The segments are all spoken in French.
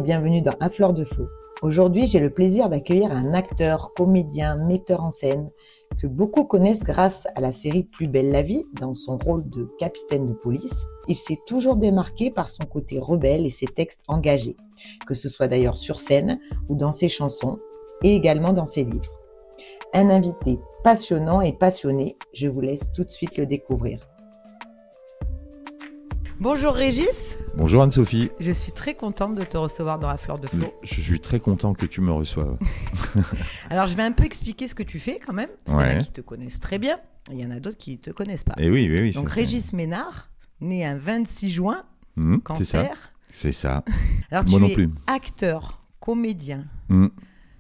Bienvenue dans À Fleur de Flow. Aujourd'hui, j'ai le plaisir d'accueillir un acteur, comédien, metteur en scène que beaucoup connaissent grâce à la série Plus belle la vie. Dans son rôle de capitaine de police, il s'est toujours démarqué par son côté rebelle et ses textes engagés, que ce soit d'ailleurs sur scène ou dans ses chansons et également dans ses livres. Un invité passionnant et passionné, je vous laisse tout de suite le découvrir. Bonjour Régis. Bonjour Anne-Sophie. Je suis très contente de te recevoir dans La Fleur de Flow. Je suis très content que tu me reçoives. Alors je vais un peu expliquer ce que tu fais quand même, parce qu'il y en a qui te connaissent très bien, et il y en a d'autres qui ne te connaissent pas. Et oui. Donc Régis Ménard, né un 26 juin, cancer. C'est ça. Alors Moi tu non es plus. acteur, comédien,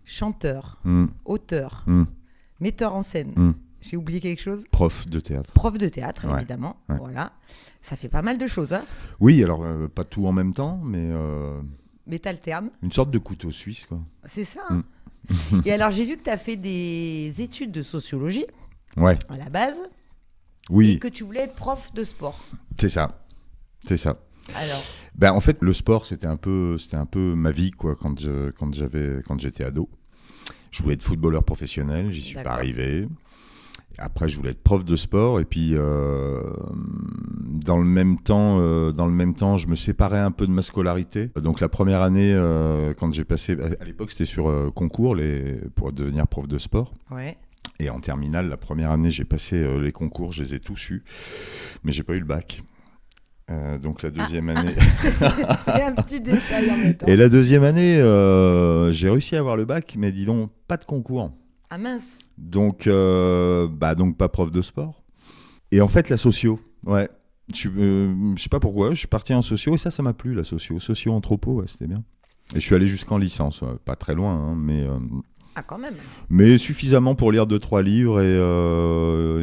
chanteur, auteur, metteur en scène. J'ai oublié quelque chose ? Prof de théâtre. Prof de théâtre, évidemment. Ouais. Voilà. Ça fait pas mal de choses, hein ? Oui, alors pas tout en même temps, mais... Mais t'alternes. Une sorte de couteau suisse, quoi. C'est ça. Hein. Et alors, j'ai vu que tu as fait des études de sociologie, à la base. Oui. Et que tu voulais être prof de sport. C'est ça. Alors ? En fait, le sport, c'était un peu ma vie, quoi, quand j'étais ado. Je voulais être footballeur professionnel, j'y suis pas arrivé. Après, je voulais être prof de sport et puis dans le même temps, je me séparais un peu de ma scolarité. Donc la première année, quand j'ai passé, à l'époque, c'était sur concours pour devenir prof de sport. Ouais. Et en terminale, la première année, j'ai passé les concours, je les ai tous eus, mais j'ai pas eu le bac. Donc la deuxième année... C'est un petit détail en même temps. Et la deuxième année, j'ai réussi à avoir le bac, mais dis donc, pas de concours. Ah mince. Donc pas prof de sport. Et en fait, la socio, ouais. Je sais pas pourquoi, je suis parti en socio et ça m'a plu, la socio-anthropo, ouais, c'était bien. Et je suis allé jusqu'en licence, pas très loin, hein, mais... Ah, quand même. Mais suffisamment pour lire 2-3 livres et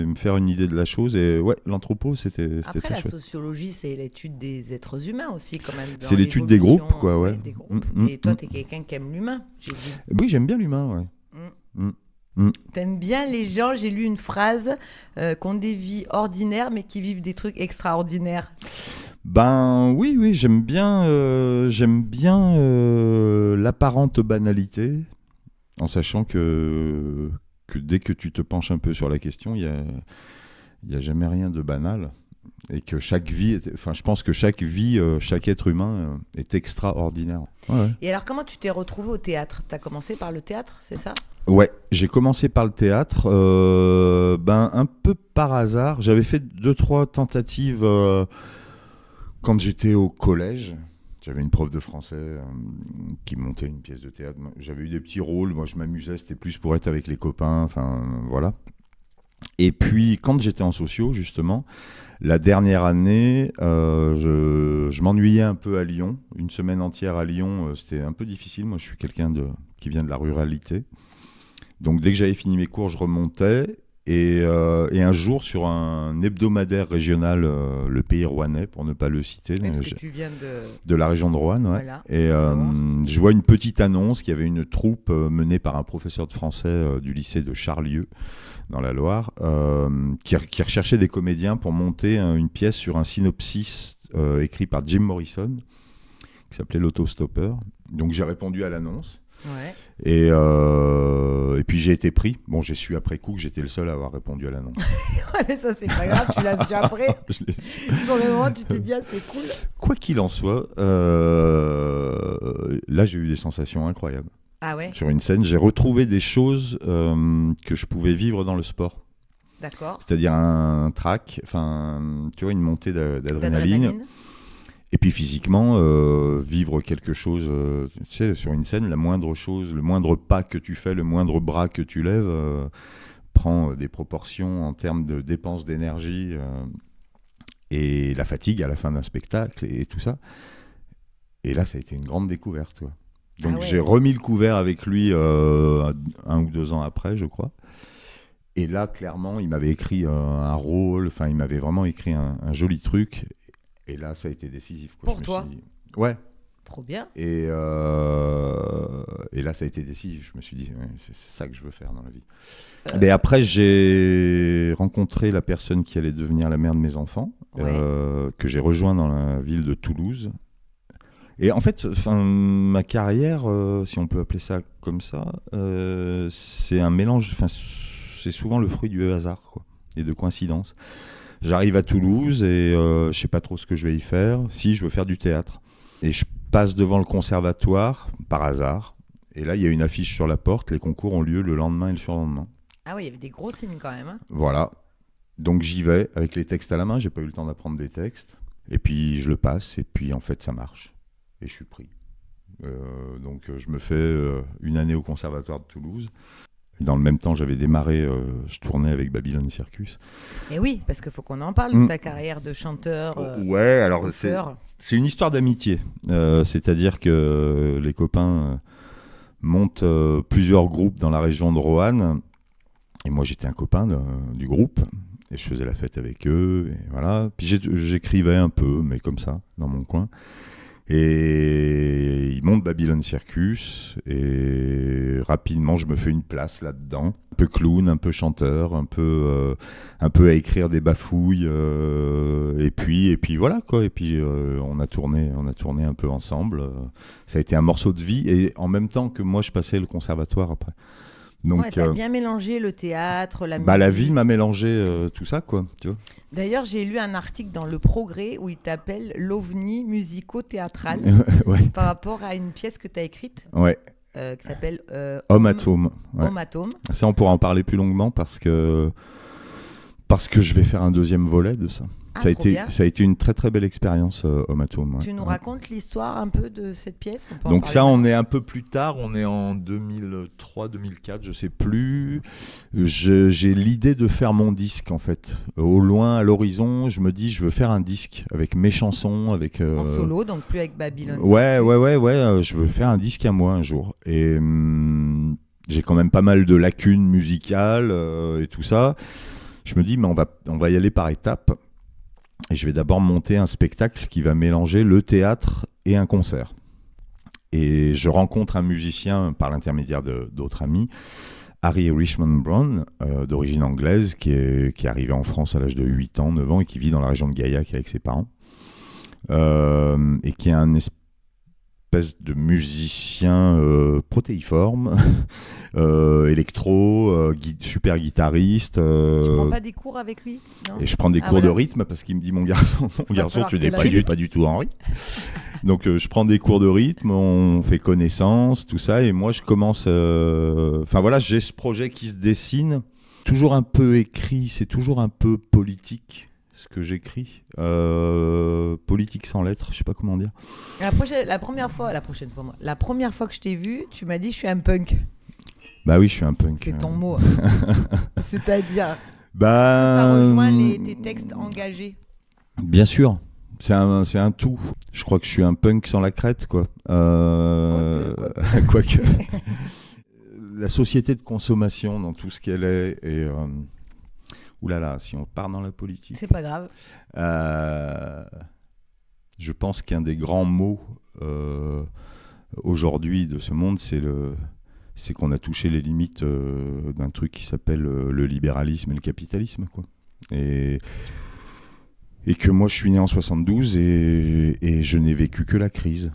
me faire une idée de la chose. Et ouais, l'anthropo, c'était Après, très la chouette. Sociologie, c'est l'étude des êtres humains aussi, quand même. C'est l'étude des groupes, quoi, ouais. Des groupes. Et toi, t'es quelqu'un qui aime l'humain, j'ai dit. Oui, j'aime bien l'humain, ouais. T'aimes bien les gens, j'ai lu une phrase, qui ont des vies ordinaires, mais qui vivent des trucs extraordinaires. Oui, j'aime bien l'apparente banalité. En sachant que dès que tu te penches un peu sur la question, il y a jamais rien de banal. Et que chaque vie, je pense que chaque vie, chaque être humain est extraordinaire. Ouais. Et alors, comment tu t'es retrouvé au théâtre ? Tu as commencé par le théâtre, c'est ça ? Ouais, j'ai commencé par le théâtre, un peu par hasard. J'avais fait 2-3 tentatives quand j'étais au collège. J'avais une prof de français qui montait une pièce de théâtre. J'avais eu des petits rôles, moi je m'amusais, c'était plus pour être avec les copains, voilà. Et puis quand j'étais en socio, justement, la dernière année, je m'ennuyais un peu à Lyon. Une semaine entière à Lyon, c'était un peu difficile. Moi je suis quelqu'un qui vient de la ruralité. Donc dès que j'avais fini mes cours, je remontais. Et un jour, sur un hebdomadaire régional, Le Pays Rouennais, pour ne pas le citer, parce que tu viens de la région de Roanne, ouais. Voilà. Et je vois une petite annonce qu'il y avait une troupe menée par un professeur de français du lycée de Charlieu, dans la Loire, qui recherchait des comédiens pour monter une pièce sur un synopsis écrit par Jim Morrison, qui s'appelait L'Autostoppeur. Donc j'ai répondu à l'annonce. Ouais. Et puis j'ai été pris. Bon, j'ai su après coup que j'étais le seul à avoir répondu à l'annonce. Ouais, mais ça c'est pas grave, tu l'as su après. Sur le moment, tu t'es dit c'est cool. Quoi qu'il en soit, là j'ai eu des sensations incroyables. Ah ouais. Sur une scène, j'ai retrouvé des choses que je pouvais vivre dans le sport. D'accord. C'est-à-dire un track, tu vois, une montée d'adrénaline. Et puis physiquement, vivre quelque chose, tu sais, sur une scène, la moindre chose, le moindre pas que tu fais, le moindre bras que tu lèves, prend des proportions en termes de dépenses d'énergie et la fatigue à la fin d'un spectacle et tout ça. Et là, ça a été une grande découverte, quoi. Donc j'ai remis le couvert avec lui 1 ou 2 ans après, je crois. Et là, clairement, il m'avait écrit un rôle, il m'avait vraiment écrit un joli truc. Et là, ça a été décisif, quoi. Pour toi ? Ouais. Trop bien. Et là, ça a été décisif. Je me suis dit, ouais, c'est ça que je veux faire dans la vie. Mais après, j'ai rencontré la personne qui allait devenir la mère de mes enfants, que j'ai rejoint dans la ville de Toulouse. Et en fait, ma carrière, si on peut appeler ça comme ça, c'est un mélange, c'est souvent le fruit du hasard, quoi, et de coïncidences. J'arrive à Toulouse et je sais pas trop ce que je vais y faire. Si, je veux faire du théâtre. Et je passe devant le conservatoire, par hasard. Et là, il y a une affiche sur la porte. Les concours ont lieu le lendemain et le surlendemain. Ah oui, il y avait des gros signes quand même. Hein. Voilà. Donc j'y vais avec les textes à la main. J'ai pas eu le temps d'apprendre des textes. Et puis je le passe. Et puis en fait, ça marche. Et je suis pris. Donc je me fais une année au conservatoire de Toulouse. Et dans le même temps, j'avais démarré, je tournais avec Babylon Circus. Et oui, parce qu'il faut qu'on en parle de ta carrière de chanteur. Ouais, alors c'est une histoire d'amitié. C'est-à-dire que les copains montent plusieurs groupes dans la région de Roanne. Et moi, j'étais un copain du groupe. Et je faisais la fête avec eux. Et voilà. Puis j'écrivais un peu, mais comme ça, dans mon coin. Et ils montent Babylon Circus et rapidement je me fais une place là-dedans, un peu clown, un peu chanteur, un peu à écrire des bafouilles et puis voilà quoi. Et puis on a tourné un peu ensemble. Ça a été un morceau de vie et en même temps que moi je passais le conservatoire après. Donc, ouais, t'as bien mélangé le théâtre, la musique. La vie m'a mélangé tout ça, quoi. Tu vois. D'ailleurs, j'ai lu un article dans Le Progrès où il t'appelle l'ovni musico-théâtral ouais. par rapport à une pièce que t'as écrite ouais. Qui s'appelle Homme Atome. Ouais. Homme Atome. Ça, on pourra en parler plus longuement parce que je vais faire un deuxième volet de ça. Ah, ça a été une très très belle expérience, Homme Atome. Ouais. Tu nous racontes l'histoire un peu de cette pièce? Donc ça, on est un peu plus tard, on est en 2003-2004, je sais plus. J'ai l'idée de faire mon disque en fait. Au loin, à l'horizon, je me dis je veux faire un disque avec mes chansons, avec en solo, donc plus avec Babylon. Ouais, je veux faire un disque à moi un jour. Et j'ai quand même pas mal de lacunes musicales et tout ça. Je me dis mais on va y aller par étapes. Et je vais d'abord monter un spectacle qui va mélanger le théâtre et un concert. Et je rencontre un musicien par l'intermédiaire d'autres amis, Harry Richmond Brown, d'origine anglaise, qui est arrivé en France à l'âge de 8 ans, 9 ans, et qui vit dans la région de Gaillac avec ses parents. Et qui est un espèce de musicien protéiforme, électro, super guitariste. Tu prends pas des cours avec lui? Non. Et je prends des cours de rythme parce qu'il me dit mon garçon tu n'es pas du tout Henri. Donc je prends des cours de rythme, on fait connaissance, tout ça, et moi je commence. J'ai ce projet qui se dessine, toujours un peu écrit, c'est toujours un peu politique. Ce que j'écris, politique sans lettres, je sais pas comment dire. La première fois que je t'ai vu, tu m'as dit je suis un punk. Bah oui, je suis un punk. C'est ton mot. C'est-à-dire. Est-ce que Bah, ça rejoint tes textes engagés? Bien sûr, c'est un tout. Je crois que je suis un punk sans la crête, quoi. Quoique. La société de consommation dans tout ce qu'elle est et oulala, si on part dans la politique. C'est pas grave. Je pense qu'un des grands mots aujourd'hui de ce monde, c'est qu'on a touché les limites d'un truc qui s'appelle le libéralisme et le capitalisme, quoi. Et que moi, je suis né en 72 et je n'ai vécu que la crise.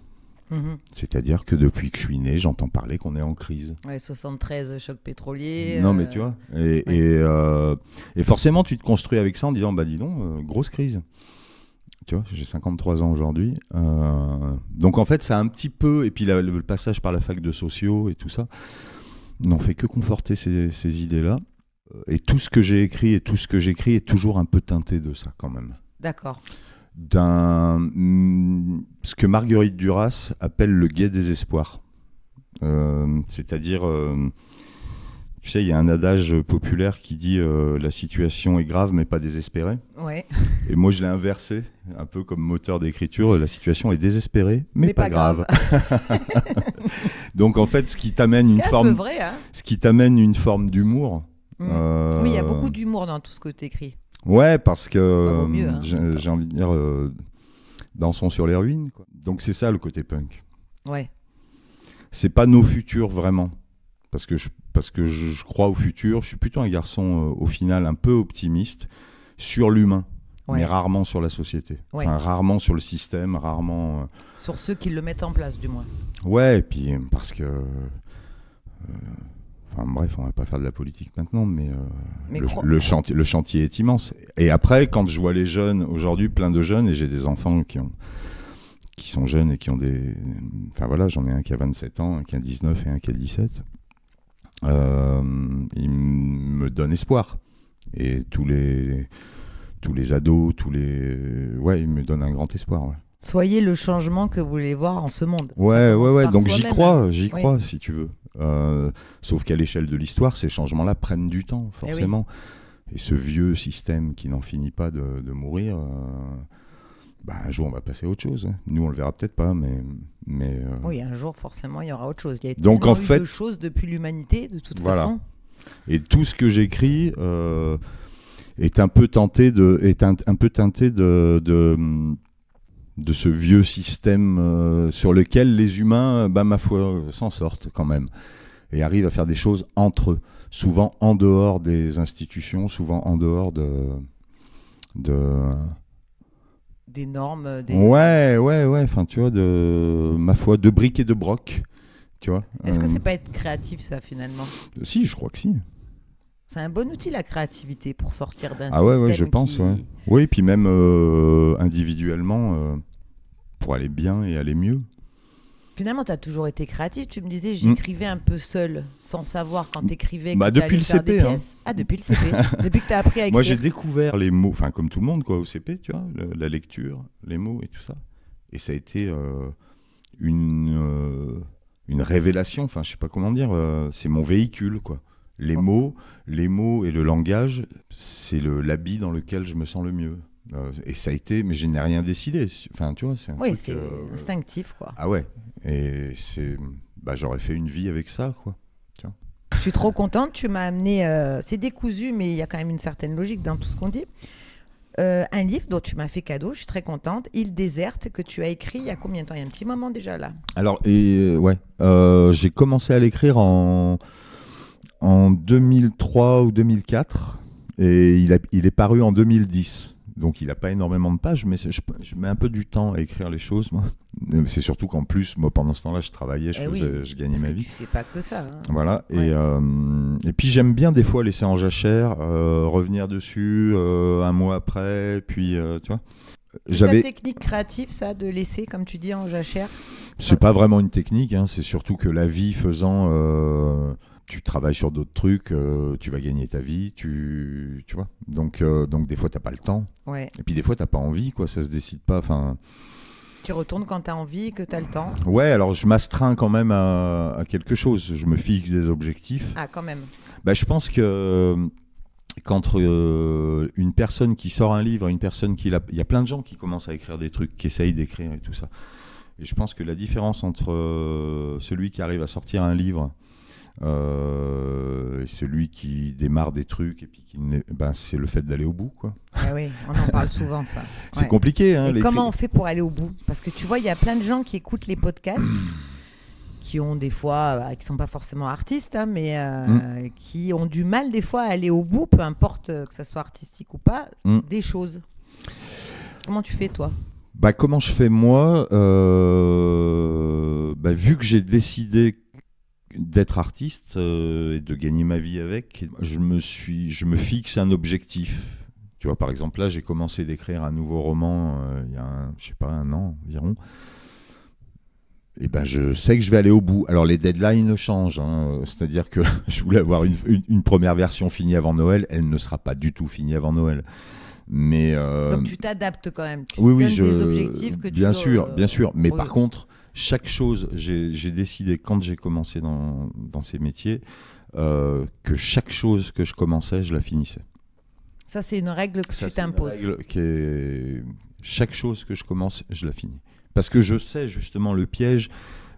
Mmh. C'est-à-dire que depuis que je suis né, j'entends parler qu'on est en crise. Ouais, 73, choc pétrolier. Non, mais tu vois. Et forcément, tu te construis avec ça en disant, bah dis donc, grosse crise. Tu vois, j'ai 53 ans aujourd'hui. Donc en fait, ça a un petit peu... Et puis le passage par la fac de sociaux et tout ça n'ont fait que conforter ces idées-là. Et tout ce que j'ai écrit et tout ce que j'écris est toujours un peu teinté de ça quand même. D'accord. Ce que Marguerite Duras appelle le gai désespoir. C'est-à-dire, tu sais, il y a un adage populaire qui dit la situation est grave mais pas désespérée. Ouais. Et moi, je l'ai inversé, un peu comme moteur d'écriture. La situation est désespérée mais pas grave. Donc en fait, ce qui t'amène une forme d'humour. Oui, il y a beaucoup d'humour dans tout ce que tu écris. Ouais, parce que mieux, hein. j'ai envie de dire dansons sur les ruines, quoi. Donc c'est ça le côté punk. Ouais. C'est pas nos futurs vraiment, parce que je crois au futur. Je suis plutôt un garçon au final un peu optimiste sur l'humain. mais rarement sur la société. Ouais. Enfin, rarement sur le système, rarement... Sur ceux qui le mettent en place, du moins. Ouais, et puis parce que... Enfin bref, on va pas faire de la politique maintenant, mais le chantier est immense. Et après, quand je vois les jeunes, aujourd'hui, plein de jeunes, et j'ai des enfants qui sont jeunes et qui ont des... Enfin voilà, j'en ai un qui a 27 ans, un qui a 19 et un qui a 17. Ils me donnent espoir. Et tous les ados, ils me donnent un grand espoir. Ouais. Soyez le changement que vous voulez voir en ce monde. Ouais. Donc j'y crois, Oui. si tu veux. Sauf qu'à l'échelle de l'histoire, ces changements-là prennent du temps, forcément. Et ce vieux système qui n'en finit pas de mourir, un jour on va passer à autre chose. Nous, on le verra peut-être pas, mais Oui, un jour, forcément, il y aura autre chose. Il y a donc, en fait, de choses depuis l'humanité, de toute voilà. façon. Et tout ce que j'écris est un peu teinté de ce vieux système sur lequel les humains, ma foi, s'en sortent quand même. Et arrivent à faire des choses entre eux, souvent en dehors des institutions, souvent en dehors des normes. Ouais. Enfin, tu vois, ma foi, de briques et de broc. Tu vois. Est-ce que c'est pas être créatif, ça, finalement ? Si, je crois que si. C'est un bon outil, la créativité, pour sortir d'un système. Ah ouais, je pense, ouais. Oui, puis même individuellement, pour aller bien et aller mieux. Finalement, tu as toujours été créatif. Tu me disais, j'écrivais un peu seul, sans savoir quand tu écrivais que depuis le CP. Ah, depuis le CP. Depuis que tu as appris à écrire. Moi, j'ai découvert les mots, enfin, comme tout le monde, quoi, au CP, tu vois, la lecture, les mots et tout ça. Et ça a été une révélation, enfin, je sais pas comment dire, c'est mon véhicule, quoi. Les mots et le langage, c'est l'habit dans lequel je me sens le mieux. Et ça a été, mais je n'ai rien décidé. Enfin, tu vois, c'est un truc, c'est instinctif, quoi. Ah ouais. Et j'aurais fait une vie avec ça, quoi. Tu vois. Je suis trop contente. Tu m'as amené. C'est décousu, mais il y a quand même une certaine logique dans tout ce qu'on dit. Un livre dont tu m'as fait cadeau, je suis très contente. Île déserte, que tu as écrit il y a combien de temps ? Il y a un petit moment déjà là. Alors, j'ai commencé à l'écrire en 2003 ou 2004 et il est paru en 2010. Donc il n'a pas énormément de pages, mais je mets un peu du temps à écrire les choses, moi. C'est surtout qu'en plus, moi, pendant ce temps-là, je travaillais, je gagnais ma vie. Tu fais pas que ça. Hein. Voilà. Ouais. Et puis j'aime bien des fois laisser en jachère, revenir dessus un mois après, puis tu vois. C'est ta technique créative, ça, de laisser, comme tu dis, en jachère ? C'est pas vraiment une technique, hein, c'est surtout que la vie faisant... tu travailles sur d'autres trucs, tu vas gagner ta vie, tu vois. Donc des fois, t'as pas le temps. Ouais. Et puis des fois, t'as pas envie, quoi, ça se décide pas. Enfin. Tu retournes quand t'as envie, que t'as le temps. Ouais, alors je m'astreins quand même à quelque chose. Je me fixe des objectifs. Ah, quand même. Je pense que qu'entre une personne qui sort un livre et une personne qui... Il y a plein de gens qui commencent à écrire des trucs, qui essayent d'écrire et tout ça. Et je pense que la différence entre celui qui arrive à sortir un livre... et celui qui démarre des trucs et puis c'est le fait d'aller au bout, quoi. Ah oui, on en parle souvent, ça. C'est compliqué, hein. Et comment on fait pour aller au bout ? Parce que tu vois, il y a plein de gens qui écoutent les podcasts qui ont des fois, qui sont pas forcément artistes, hein, mais qui ont du mal des fois à aller au bout, peu importe que ça soit artistique ou pas, des choses. Comment tu fais, toi ? Comment je fais, moi, vu que j'ai décidé d'être artiste et de gagner ma vie avec, je me fixe un objectif. Tu vois, par exemple, là, j'ai commencé d'écrire un nouveau roman il y a un an environ. Et je sais que je vais aller au bout. Alors, les deadlines changent, hein. C'est-à-dire que je voulais avoir une première version finie avant Noël. Elle ne sera pas du tout finie avant Noël. Mais donc, tu t'adaptes quand même. Tu donnes des objectifs que bien tu... Bien sûr. Mais par contre... Chaque chose, j'ai décidé quand j'ai commencé dans ces métiers que chaque chose que je commençais, je la finissais. Ça, c'est une règle que tu t'imposes. C'est une règle chaque chose que je commence, je la finis. Parce que je sais justement le piège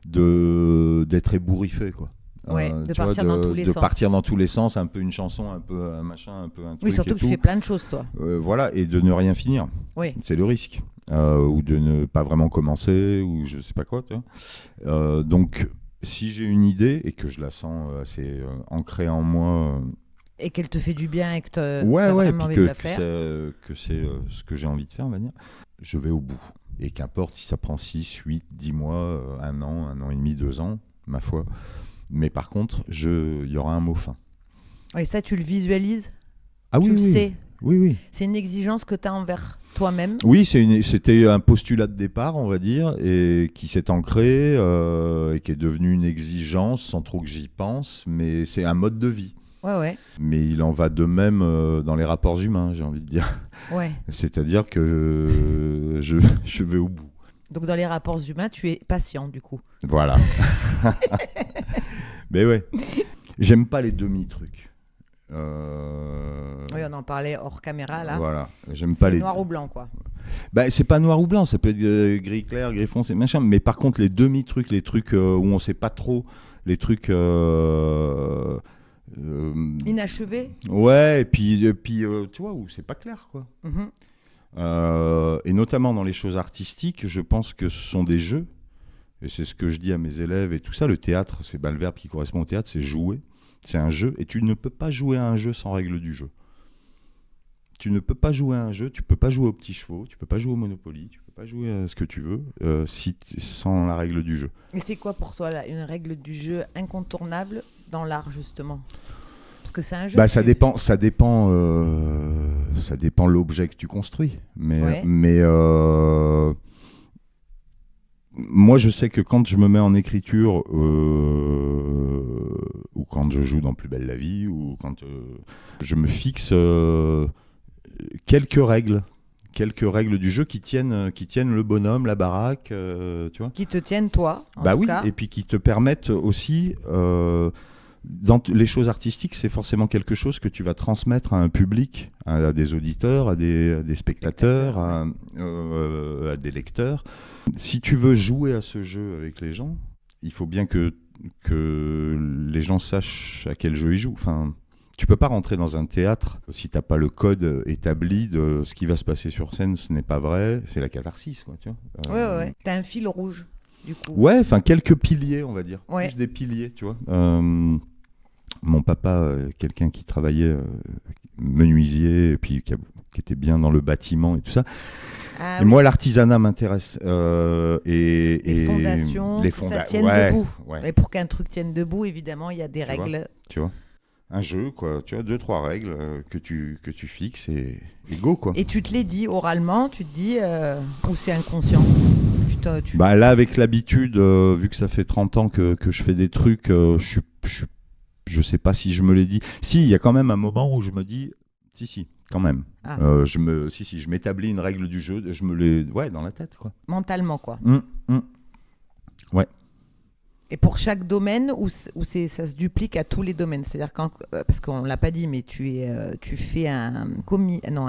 d'être ébouriffé, quoi. Ouais, de partir dans tous les sens. De partir dans tous les sens, un peu une chanson, un peu un machin, un peu un truc. Oui, surtout que tu fais plein de choses, toi. Voilà, et de ne rien finir. Oui. C'est le risque. Ou de ne pas vraiment commencer, ou je sais pas quoi. Tu vois. Donc, si j'ai une idée et que je la sens assez ancrée en moi, Et qu'elle te fait du bien et que tu as Ouais, vraiment puis envie de la faire. que c'est ce que j'ai envie de faire, on va dire. Je vais au bout. Et qu'importe si ça prend 6, 8, 10 mois, 1 an et demi, 2 ans, ma foi. Mais par contre, il y aura un mot fin. Et ça, tu le visualises? Ah Tu oui, le oui. sais? Oui. C'est une exigence que tu as envers toi-même? Oui, c'était un postulat de départ, on va dire, et qui s'est ancré et qui est devenu une exigence sans trop que j'y pense, mais c'est un mode de vie. Ouais. Mais il en va de même dans les rapports humains, j'ai envie de dire. Ouais. C'est-à-dire que je vais au bout. Donc dans les rapports humains, tu es patient du coup. Voilà. Mais ouais. J'aime pas les demi-trucs. Oui, on en parlait hors caméra là. Voilà. J'aime pas C'est les... noir ou blanc quoi. Bah, c'est pas noir ou blanc, ça peut être gris clair, gris foncé, machin. Mais par contre, les demi-trucs, les trucs où on sait pas trop, les trucs... Inachevé. Ouais, et puis tu vois, où c'est pas clair, quoi. Mm-hmm. Et notamment dans les choses artistiques, je pense que ce sont des jeux. Et c'est ce que je dis à mes élèves et tout ça. Le théâtre, c'est le verbe qui correspond au théâtre, c'est jouer. C'est un jeu. Et tu ne peux pas jouer à un jeu sans règle du jeu. Tu ne peux pas jouer à un jeu, tu peux pas jouer aux petits chevaux, tu peux pas jouer au Monopoly, tu peux pas jouer à ce que tu veux sans la règle du jeu. Et c'est quoi pour toi là, une règle du jeu incontournable dans l'art justement? Parce que c'est un jeu. Bah, ça dépend l'objet que tu construis. Mais moi, je sais que quand je me mets en écriture ou quand je joue dans Plus belle la vie ou quand je me fixe quelques règles du jeu qui tiennent le bonhomme, la baraque, tu vois. Qui te tiennent toi, en Bah tout oui, cas. et puis qui te permettent aussi, dans les choses artistiques, c'est forcément quelque chose que tu vas transmettre à un public, à des auditeurs, à des spectateurs, à des lecteurs. Si tu veux jouer à ce jeu avec les gens, il faut bien que les gens sachent à quel jeu ils jouent. Enfin, tu peux pas rentrer dans un théâtre si t'as pas le code établi de ce qui va se passer sur scène. Ce n'est pas vrai, c'est la catharsis, quoi. Tu vois. Ouais. T'as un fil rouge, du coup. Ouais, enfin quelques piliers, on va dire. Ouais. Plus des piliers, tu vois. Mon papa, quelqu'un qui travaillait menuisier et puis qui était bien dans le bâtiment et tout ça. Ah, Et oui. moi, l'artisanat m'intéresse. Les fondations, que ça tienne debout. Ouais. Et pour qu'un truc tienne debout, évidemment, il y a des règles. Tu vois, un jeu, quoi. Tu as 2-3 règles que tu fixes et go, quoi. Et tu te les dis oralement, tu te dis, ou c'est inconscient? Bah là, avec l'habitude, vu que ça fait 30 ans que je fais des trucs, je sais pas si je me l'ai dit. Si, il y a quand même un moment où je me dis, si, quand même. Ah. Je m'établis une règle du jeu, je me l'ai, dans la tête, quoi. Mentalement, quoi. Ouais. Et pour chaque domaine, ou ça se duplique à tous les domaines? C'est-à-dire parce qu'on l'a pas dit, mais tu fais un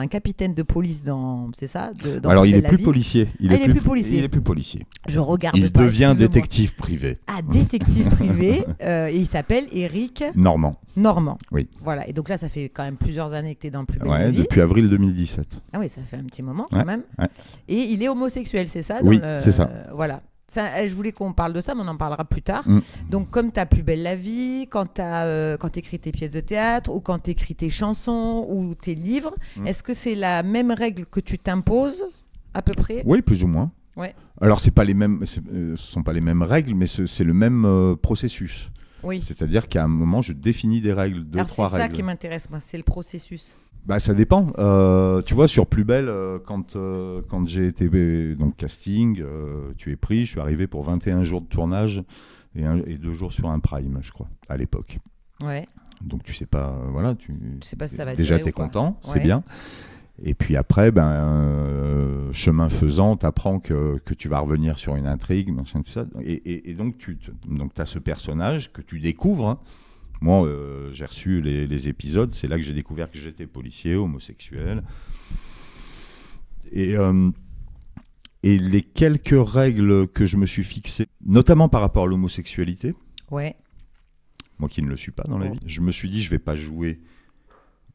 capitaine de police c'est ça dans Alors Plus il belle est la plus vie. policier. Il est plus policier. Il est plus policier. Je regarde. Il pas, devient excuse-moi. détective privé. Ah, détective privé. Et il s'appelle Éric Normand. Oui. Voilà. Et donc là, ça fait quand même plusieurs années que tu es dans Plus belle la Ouais, vie. depuis avril 2017. Ah oui, ça fait un petit moment quand même. Ouais. Et il est homosexuel, c'est ça? Oui, c'est ça. Voilà. Ça, je voulais qu'on parle de ça, mais on en parlera plus tard. Mm. Donc, comme tu as Plus belle la vie, quand tu écris tes pièces de théâtre, ou quand tu écris tes chansons, ou tes livres, est-ce que c'est la même règle que tu t'imposes, à peu près? Oui, plus ou moins. Ouais. Alors, ce sont pas les mêmes règles, mais c'est le même processus. Oui. C'est-à-dire qu'à un moment, je définis des règles, Alors, 2-3 règles. c'est ça qui m'intéresse, moi, c'est le processus. Bah, ça dépend. Tu vois, sur Plus belle, quand j'ai été donc casting, tu es pris, je suis arrivé pour 21 jours de tournage et 2 jours sur un prime, je crois, à l'époque. Ouais. Donc tu sais pas, voilà, tu sais pas si ça va déjà durer t'es ou pas. content, c'est Ouais. bien. Et puis après, chemin faisant, t'apprends que tu vas revenir sur une intrigue, machin, tout ça. Et donc t'as ce personnage que tu découvres. Hein. Moi, j'ai reçu les épisodes, c'est là que j'ai découvert que j'étais policier, homosexuel. Et les quelques règles que je me suis fixées, notamment par rapport à l'homosexualité, Ouais. moi qui ne le suis pas dans la vie, je me suis dit, je vais pas jouer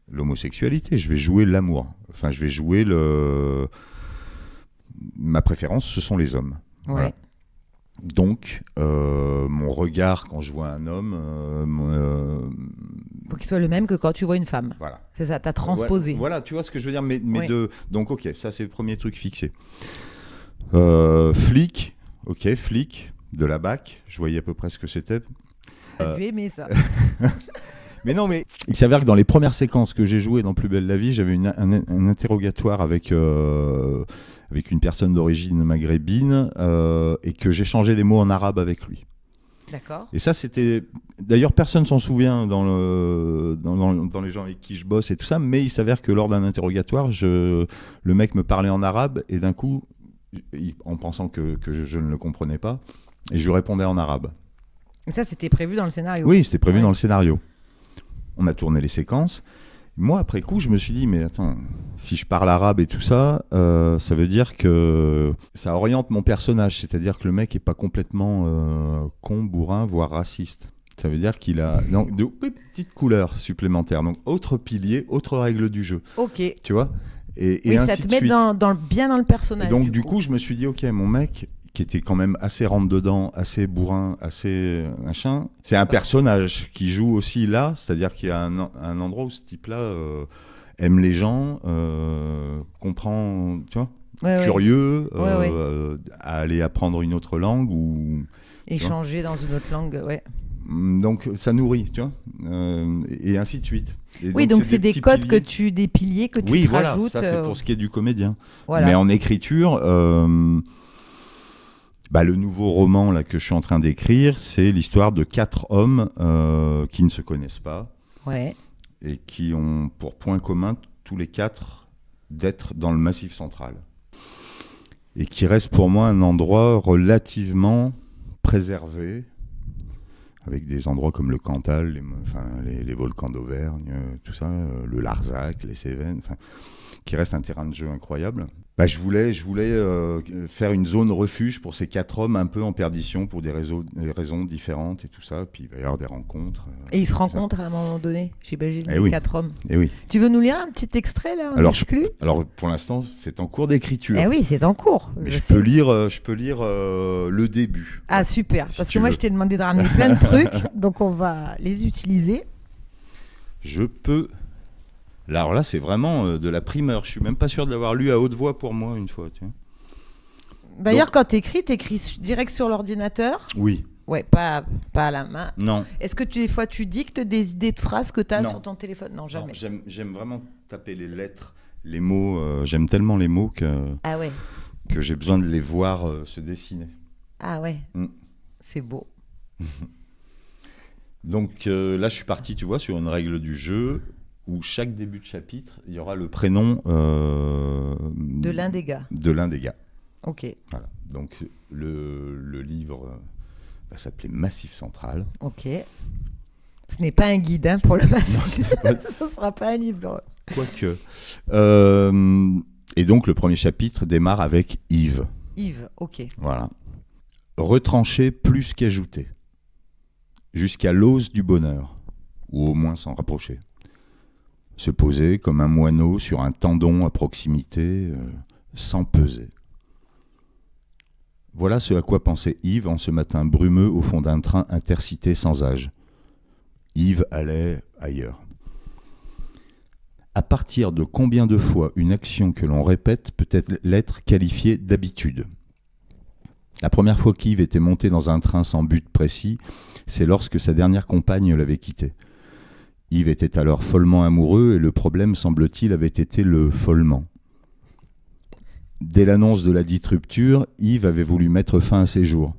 l'homosexualité, je vais jouer l'amour. Enfin, je vais jouer ma préférence, ce sont les hommes. Ouais. Voilà. Donc, mon regard quand je vois un homme, Pour qu'il soit le même que quand tu vois une femme. Voilà. C'est ça, t'as transposé. Voilà, tu vois ce que je veux dire, mais Oui. donc ok, ça c'est le premier truc fixé. Flic, de la BAC, je voyais à peu près ce que c'était. T'as dû aimer ça. Mais non, mais il s'avère que dans les premières séquences que j'ai jouées dans Plus belle la vie, j'avais un interrogatoire avec une personne d'origine maghrébine et que j'échangeais des mots en arabe avec lui. D'accord. Et ça, c'était... D'ailleurs, personne s'en souvient dans les gens avec qui je bosse et tout ça, mais il s'avère que lors d'un interrogatoire, le mec me parlait en arabe et d'un coup, en pensant que je ne le comprenais pas, et je lui répondais en arabe. Et ça, c'était prévu dans le scénario. Oui, c'était prévu dans le scénario. On a tourné les séquences. Moi, après coup, je me suis dit, mais attends, si je parle arabe et tout ça, ça veut dire que ça oriente mon personnage. C'est-à-dire que le mec n'est pas complètement con, bourrin, voire raciste. Ça veut dire qu'il a donc, de petites couleurs supplémentaires. Donc, autre pilier, autre règle du jeu. Ok. Tu vois ? Et Oui, ainsi ça te de met suite. bien dans le personnage. Et donc, du coup, je me suis dit, ok, mon mec, qui était quand même assez rentre-dedans, assez bourrin, assez machin, c'est un personnage qui joue aussi là, c'est-à-dire qu'il y a un endroit où ce type-là aime les gens, comprend, tu vois, curieux, à aller apprendre une autre langue ou... Échanger dans une autre langue, ouais. Donc, ça nourrit, tu vois, et ainsi de suite. Et donc c'est des codes des piliers que tu te rajoutes. Ça, c'est pour ce qui est du comédien. Voilà. Mais en écriture... le nouveau roman là, que je suis en train d'écrire, c'est l'histoire de 4 hommes qui ne se connaissent pas et qui ont pour point commun, tous les 4, d'être dans le Massif central. Et qui reste pour moi un endroit relativement préservé, avec des endroits comme le Cantal, les volcans d'Auvergne, tout ça, le Larzac, les Cévennes, qui reste un terrain de jeu incroyable. Je voulais faire une zone refuge pour ces 4 hommes un peu en perdition pour des raisons différentes et tout ça. Puis il va y avoir des rencontres. Et ils se rencontrent à un moment donné, j'imagine, les 4 hommes. Et oui. Tu veux nous lire un petit extrait là, alors pour l'instant, c'est en cours d'écriture. Eh oui, c'est en cours. Mais je peux lire le début. Ah super, parce que moi je t'ai demandé de ramener plein de trucs, donc on va les utiliser. Je peux... Alors là, c'est vraiment de la primeur. Je suis même pas sûr de l'avoir lu à haute voix pour moi une fois. Tu vois. D'ailleurs, quand t'écris direct sur l'ordinateur ? Oui. Ouais, pas à la main. Non. Est-ce que des fois tu dictes des idées de phrases que tu as sur ton téléphone ? Non, jamais. Non, j'aime vraiment taper les lettres, les mots. J'aime tellement les mots que j'ai besoin de les voir se dessiner. Ah ouais. C'est beau. Donc là, je suis parti, tu vois, sur une règle du jeu où chaque début de chapitre, il y aura le prénom de l'un des gars. Ok. Voilà. Donc le livre va s'appeler Massif central. Ok. Ce n'est pas un guide pour le Massif. Ce ne sera pas un livre. Quoique. Et donc le premier chapitre démarre avec Yves. Yves, ok. Voilà. Retrancher plus qu'ajouter. Jusqu'à l'os du bonheur. Ou au moins s'en rapprocher. Se poser comme un moineau sur un tendon à proximité, sans peser. Voilà ce à quoi pensait Yves en ce matin brumeux au fond d'un train intercité sans âge. Yves allait ailleurs. À partir de combien de fois une action que l'on répète peut l'être qualifiée d'habitude ? La première fois qu'Yves était monté dans un train sans but précis, c'est lorsque sa dernière compagne l'avait quitté. Yves était alors follement amoureux et le problème, semble-t-il, avait été le follement. Dès l'annonce de la dite rupture, Yves avait voulu mettre fin à ses jours.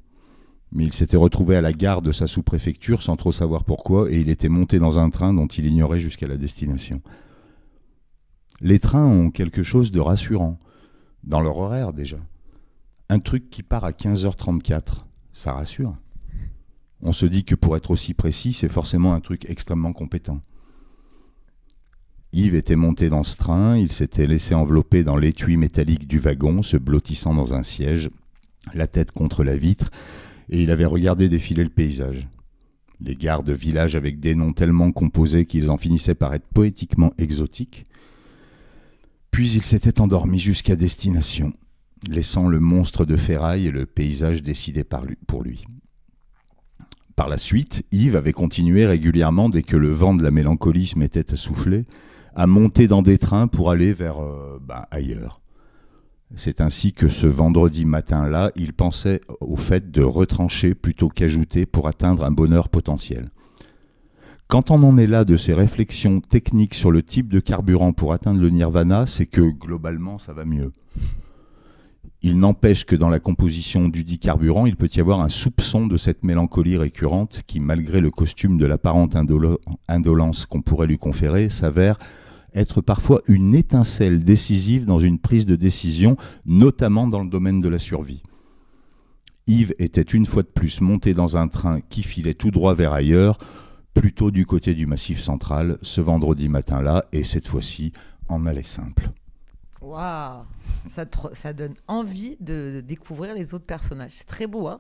Mais il s'était retrouvé à la gare de sa sous-préfecture sans trop savoir pourquoi et il était monté dans un train dont il ignorait jusqu'à la destination. Les trains ont quelque chose de rassurant, dans leur horaire déjà. Un truc qui part à 15h34, ça rassure. On se dit que pour être aussi précis, c'est forcément un truc extrêmement compétent. Yves était monté dans ce train, il s'était laissé envelopper dans l'étui métallique du wagon, se blottissant dans un siège, la tête contre la vitre, et il avait regardé défiler le paysage. Les gares de village avec des noms tellement composés qu'ils en finissaient par être poétiquement exotiques. Puis il s'était endormi jusqu'à destination, laissant le monstre de ferraille et le paysage décidé pour lui. Par la suite, Yves avait continué régulièrement, dès que le vent de la mélancolie se mettait à souffler, à monter dans des trains pour aller vers ailleurs. C'est ainsi que ce vendredi matin-là, il pensait au fait de retrancher plutôt qu'ajouter pour atteindre un bonheur potentiel. Quand on en est là de ces réflexions techniques sur le type de carburant pour atteindre le nirvana, c'est que globalement ça va mieux. Il n'empêche que dans la composition du dit carburant, il peut y avoir un soupçon de cette mélancolie récurrente qui, malgré le costume de l'apparente indolence qu'on pourrait lui conférer, s'avère être parfois une étincelle décisive dans une prise de décision, notamment dans le domaine de la survie. Yves était une fois de plus monté dans un train qui filait tout droit vers ailleurs, plutôt du côté du Massif central, ce vendredi matin-là, et cette fois-ci en aller simple. Waouh, ça donne envie de découvrir les autres personnages. C'est très beau, hein ?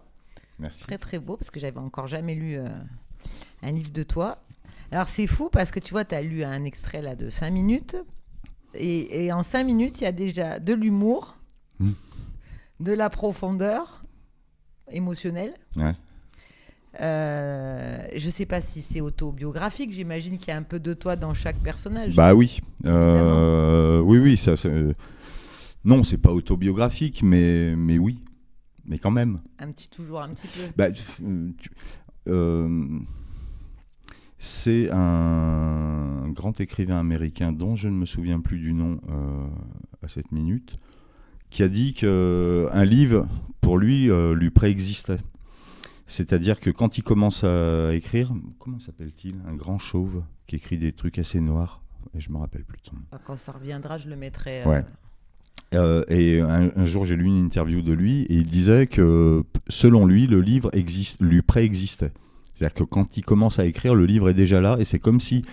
Merci. Très très beau, parce que j'avais encore jamais lu un livre de toi. Alors c'est fou, parce que tu vois, tu as lu un extrait là, de 5 minutes, et en 5 minutes, il y a déjà de l'humour, de la profondeur émotionnelle. Ouais. Je sais pas si c'est autobiographique, j'imagine qu'il y a un peu de toi dans chaque personnage. Bah oui, oui, ça, non, c'est pas autobiographique, mais oui, mais quand même. Toujours un petit peu. Bah, c'est un grand écrivain américain dont je ne me souviens plus du nom à cette minute, qui a dit qu'un livre, pour lui, lui préexistait. C'est-à-dire que quand il commence à écrire, comment s'appelle-t-il ? Un grand chauve qui écrit des trucs assez noirs, et je ne me rappelle plus de son nom. Quand ça reviendra, je le mettrai... Ouais. Et un jour, j'ai lu une interview de lui, et il disait que, selon lui, le livre lui préexistait. C'est-à-dire que quand il commence à écrire, le livre est déjà là, et c'est comme si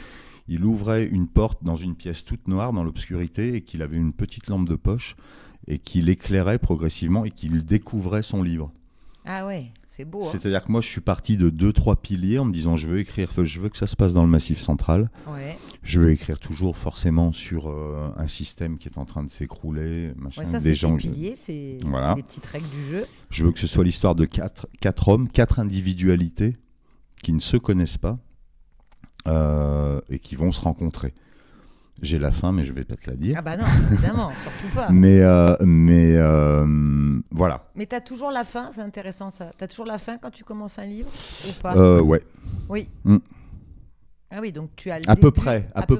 il ouvrait une porte dans une pièce toute noire, dans l'obscurité, et qu'il avait une petite lampe de poche, et qu'il éclairait progressivement, et qu'il découvrait son livre. Ah ouais, c'est beau. C'est-à-dire que moi, je suis parti de 2-3 piliers en me disant je veux que ça se passe dans le Massif central. Ouais. Je veux écrire toujours forcément sur un système qui est en train de s'écrouler. Machin, ça, des c'est gens, des piliers, c'est des petites règles du jeu. Je veux que ce soit l'histoire de 4 hommes, 4 individualités qui ne se connaissent pas et qui vont se rencontrer. J'ai la fin, mais je vais pas te la dire. Ah bah non, évidemment, surtout pas. Mais voilà. Mais t'as toujours la fin, c'est intéressant ça. T'as toujours la fin quand tu commences un livre ou pas ? Ouais. Oui. Ah oui, donc tu as le à début, peu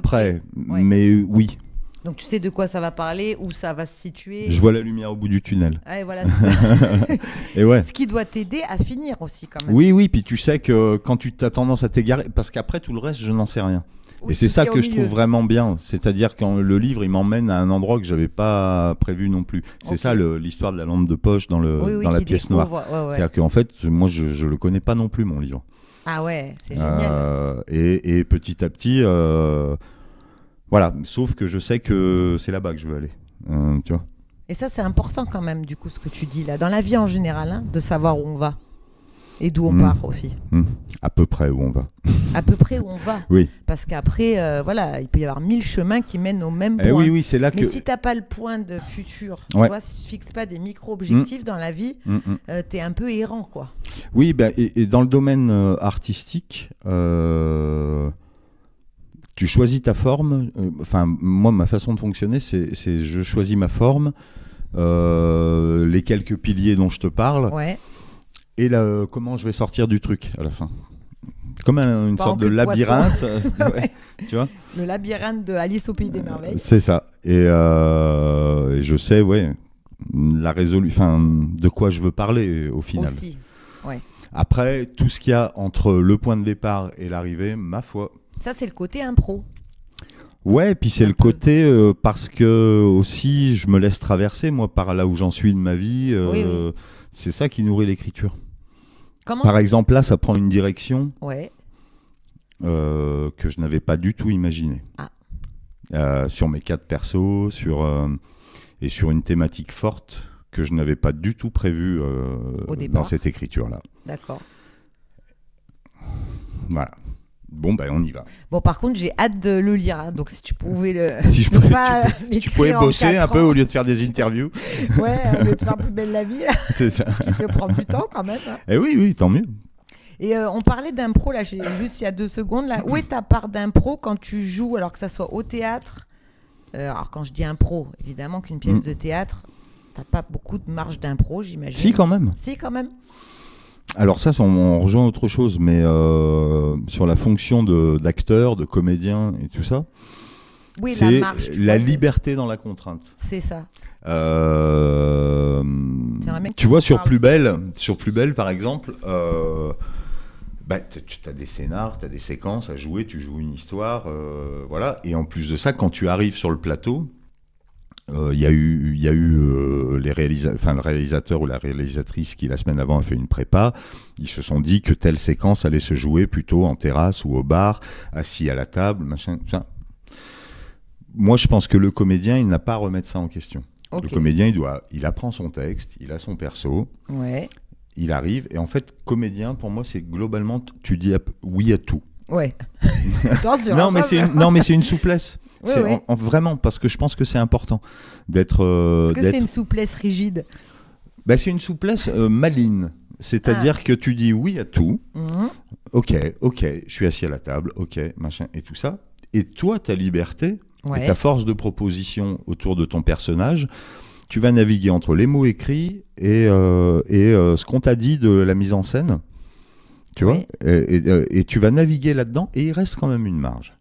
près. Ouais. Mais oui. Donc tu sais de quoi ça va parler, où ça va se situer. Je vois la lumière au bout du tunnel. Ah, et voilà, c'est ça. Et ouais. Ce qui doit t'aider à finir aussi quand même. Oui, puis tu sais que quand tu as tendance à t'égarer, parce qu'après tout le reste, je n'en sais rien. Oui, et c'est ça que je milieu. trouve vraiment bien. C'est-à-dire que le livre, il m'emmène à un endroit que je n'avais pas prévu non plus. C'est ça l'histoire de la lampe de poche dans la pièce noire. Ouais. C'est-à-dire qu'en fait, moi, je ne le connais pas non plus, mon livre. Ah ouais, c'est génial. Et petit à petit, voilà. Sauf que je sais que c'est là-bas que je veux aller. Tu vois. Et ça, c'est important quand même, du coup, ce que tu dis là. Dans la vie en général, hein, de savoir où on va. Et d'où on part aussi. À peu près où on va. À peu près où on va. Oui. Parce qu'après, voilà, il peut y avoir 1000 chemins qui mènent au même point. Oui, c'est là que... Mais si tu n'as pas le point de futur, tu vois, si tu ne fixes pas des micro-objectifs dans la vie, tu es un peu errant, quoi. Oui, et dans le domaine artistique, tu choisis ta forme. Enfin, moi, ma façon de fonctionner, c'est je choisis ma forme, les quelques piliers dont je te parle. Ouais. Et là, comment je vais sortir du truc à la fin. Comme une sorte de labyrinthe. Ouais, tu vois, le labyrinthe de Alice au Pays des Merveilles. C'est ça. Et je sais, de quoi je veux parler au final. Aussi, ouais. Après, tout ce qu'il y a entre le point de départ et l'arrivée, ma foi. Ça, c'est le côté impro. Ouais, puis c'est le côté parce que aussi je me laisse traverser moi par là où j'en suis de ma vie. Oui. C'est ça qui nourrit l'écriture. Comment ? Par exemple, là, ça prend une direction que je n'avais pas du tout imaginée. Sur mes 4 persos, et sur une thématique forte que je n'avais pas du tout prévue dans cette écriture-là. D'accord. Voilà. Bon, on y va. Bon, par contre, j'ai hâte de le lire. Hein, donc, si tu pouvais tu pouvais bosser un peu au lieu de faire des interviews. Ouais, au lieu de faire Plus belle la vie. C'est ça. Qui te prend du temps quand même. Hein. Oui, tant mieux. Et on parlait d'impro, là, juste il y a 2 secondes. Là. Où est ta part d'impro quand tu joues, alors que ça soit au théâtre alors quand je dis impro, évidemment qu'une pièce de théâtre, t'as pas beaucoup de marge d'impro, j'imagine. Si, quand même. Si, quand même. Alors ça, on rejoint autre chose, mais sur la fonction d'acteur, de comédien et tout ça, oui, c'est la marge, la liberté dans la contrainte. C'est ça. Tu vois, sur Plus Belle, par exemple, tu as des scénars, tu as des séquences à jouer, tu joues une histoire, voilà. Et en plus de ça, quand tu arrives sur le plateau, il y a eu le réalisateur ou la réalisatrice qui la semaine avant a fait une prépa. Ils se sont dit que telle séquence allait se jouer plutôt en terrasse ou au bar, assis à la table, machin. Moi, je pense que le comédien, il n'a pas à remettre ça en question. Okay. Le comédien, il apprend son texte, il a son perso, il arrive. Et en fait, comédien, pour moi, c'est globalement, tu dis oui à tout. Ouais. Attention, non, mais c'est une souplesse. Oui, vraiment, parce que je pense que c'est important d'être. Est-ce que c'est une souplesse rigide ? C'est une souplesse maligne. C'est-à-dire que tu dis oui à tout. Ok, je suis assis à la table, ok, machin, et tout ça. Et toi, ta liberté et ta force de proposition autour de ton personnage, tu vas naviguer entre les mots écrits et ce qu'on t'a dit de la mise en scène. Tu vois, et tu vas naviguer là-dedans, et il reste quand même une marge.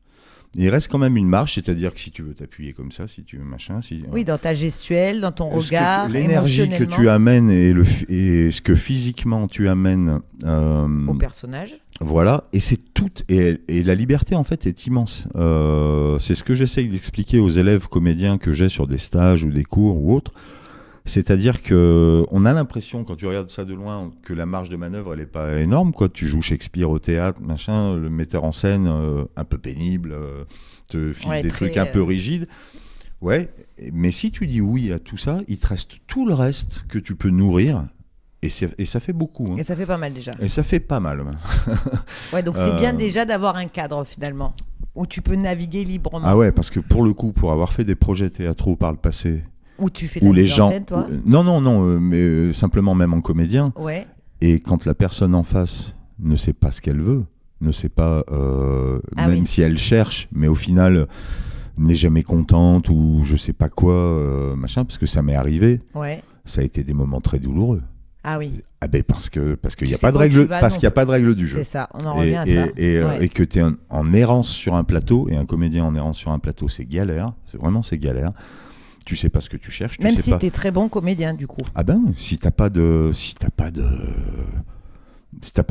C'est-à-dire que si tu veux t'appuyer comme ça, si tu veux machin... Oui, dans ta gestuelle, dans ton regard, l'énergie que tu amènes et ce que physiquement tu amènes... au personnage. Voilà, et c'est tout... Et la liberté, en fait, est immense. C'est ce que j'essaye d'expliquer aux élèves comédiens que j'ai sur des stages ou des cours ou autres. C'est-à-dire qu'on a l'impression, quand tu regardes ça de loin, que la marge de manœuvre, elle n'est pas énorme, quoi. Tu joues Shakespeare au théâtre, machin, le metteur en scène un peu pénible, te file des trucs un peu rigides. Ouais, mais si tu dis oui à tout ça, il te reste tout le reste que tu peux nourrir. Et ça fait beaucoup. Hein. Et ça fait pas mal déjà. Et ça fait pas mal. Ouais, donc c'est bien déjà d'avoir un cadre finalement, où tu peux naviguer librement. Ah ouais, parce que pour le coup, pour avoir fait des projets théâtraux par le passé... Où tu fais de la mise en scène, toi ? Non, mais simplement même en comédien. Ouais. Et quand la personne en face ne sait pas ce qu'elle veut, ne sait pas, si elle cherche, mais au final n'est jamais contente ou je sais pas quoi, machin, parce que ça m'est arrivé. Ouais. Ça a été des moments très douloureux. Ah oui. Ah ben parce qu'il n'y a pas de règle, parce qu'il y a pas de règle du jeu. C'est ça, on en revient à ça. Et que tu es en errance sur un plateau, et un comédien en errance sur un plateau, c'est galère. C'est galère. Tu sais pas ce que tu cherches. Même si t'es très bon comédien, du coup. Ah ben, si t'as pas de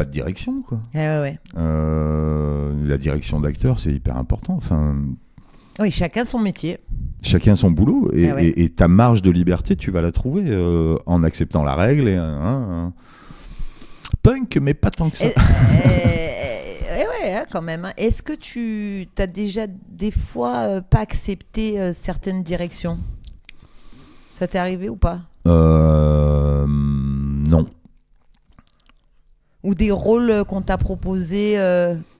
direction, quoi. Ouais. La direction d'acteur, c'est hyper important. Enfin. Oui, chacun son métier. Chacun son boulot. Et ta marge de liberté, tu vas la trouver en acceptant la règle. Punk, mais pas tant que ça. Ouais, quand même. Est-ce que tu as déjà des fois pas accepté certaines directions ? Ça t'est arrivé ou pas ? Non. Ou des rôles qu'on t'a proposés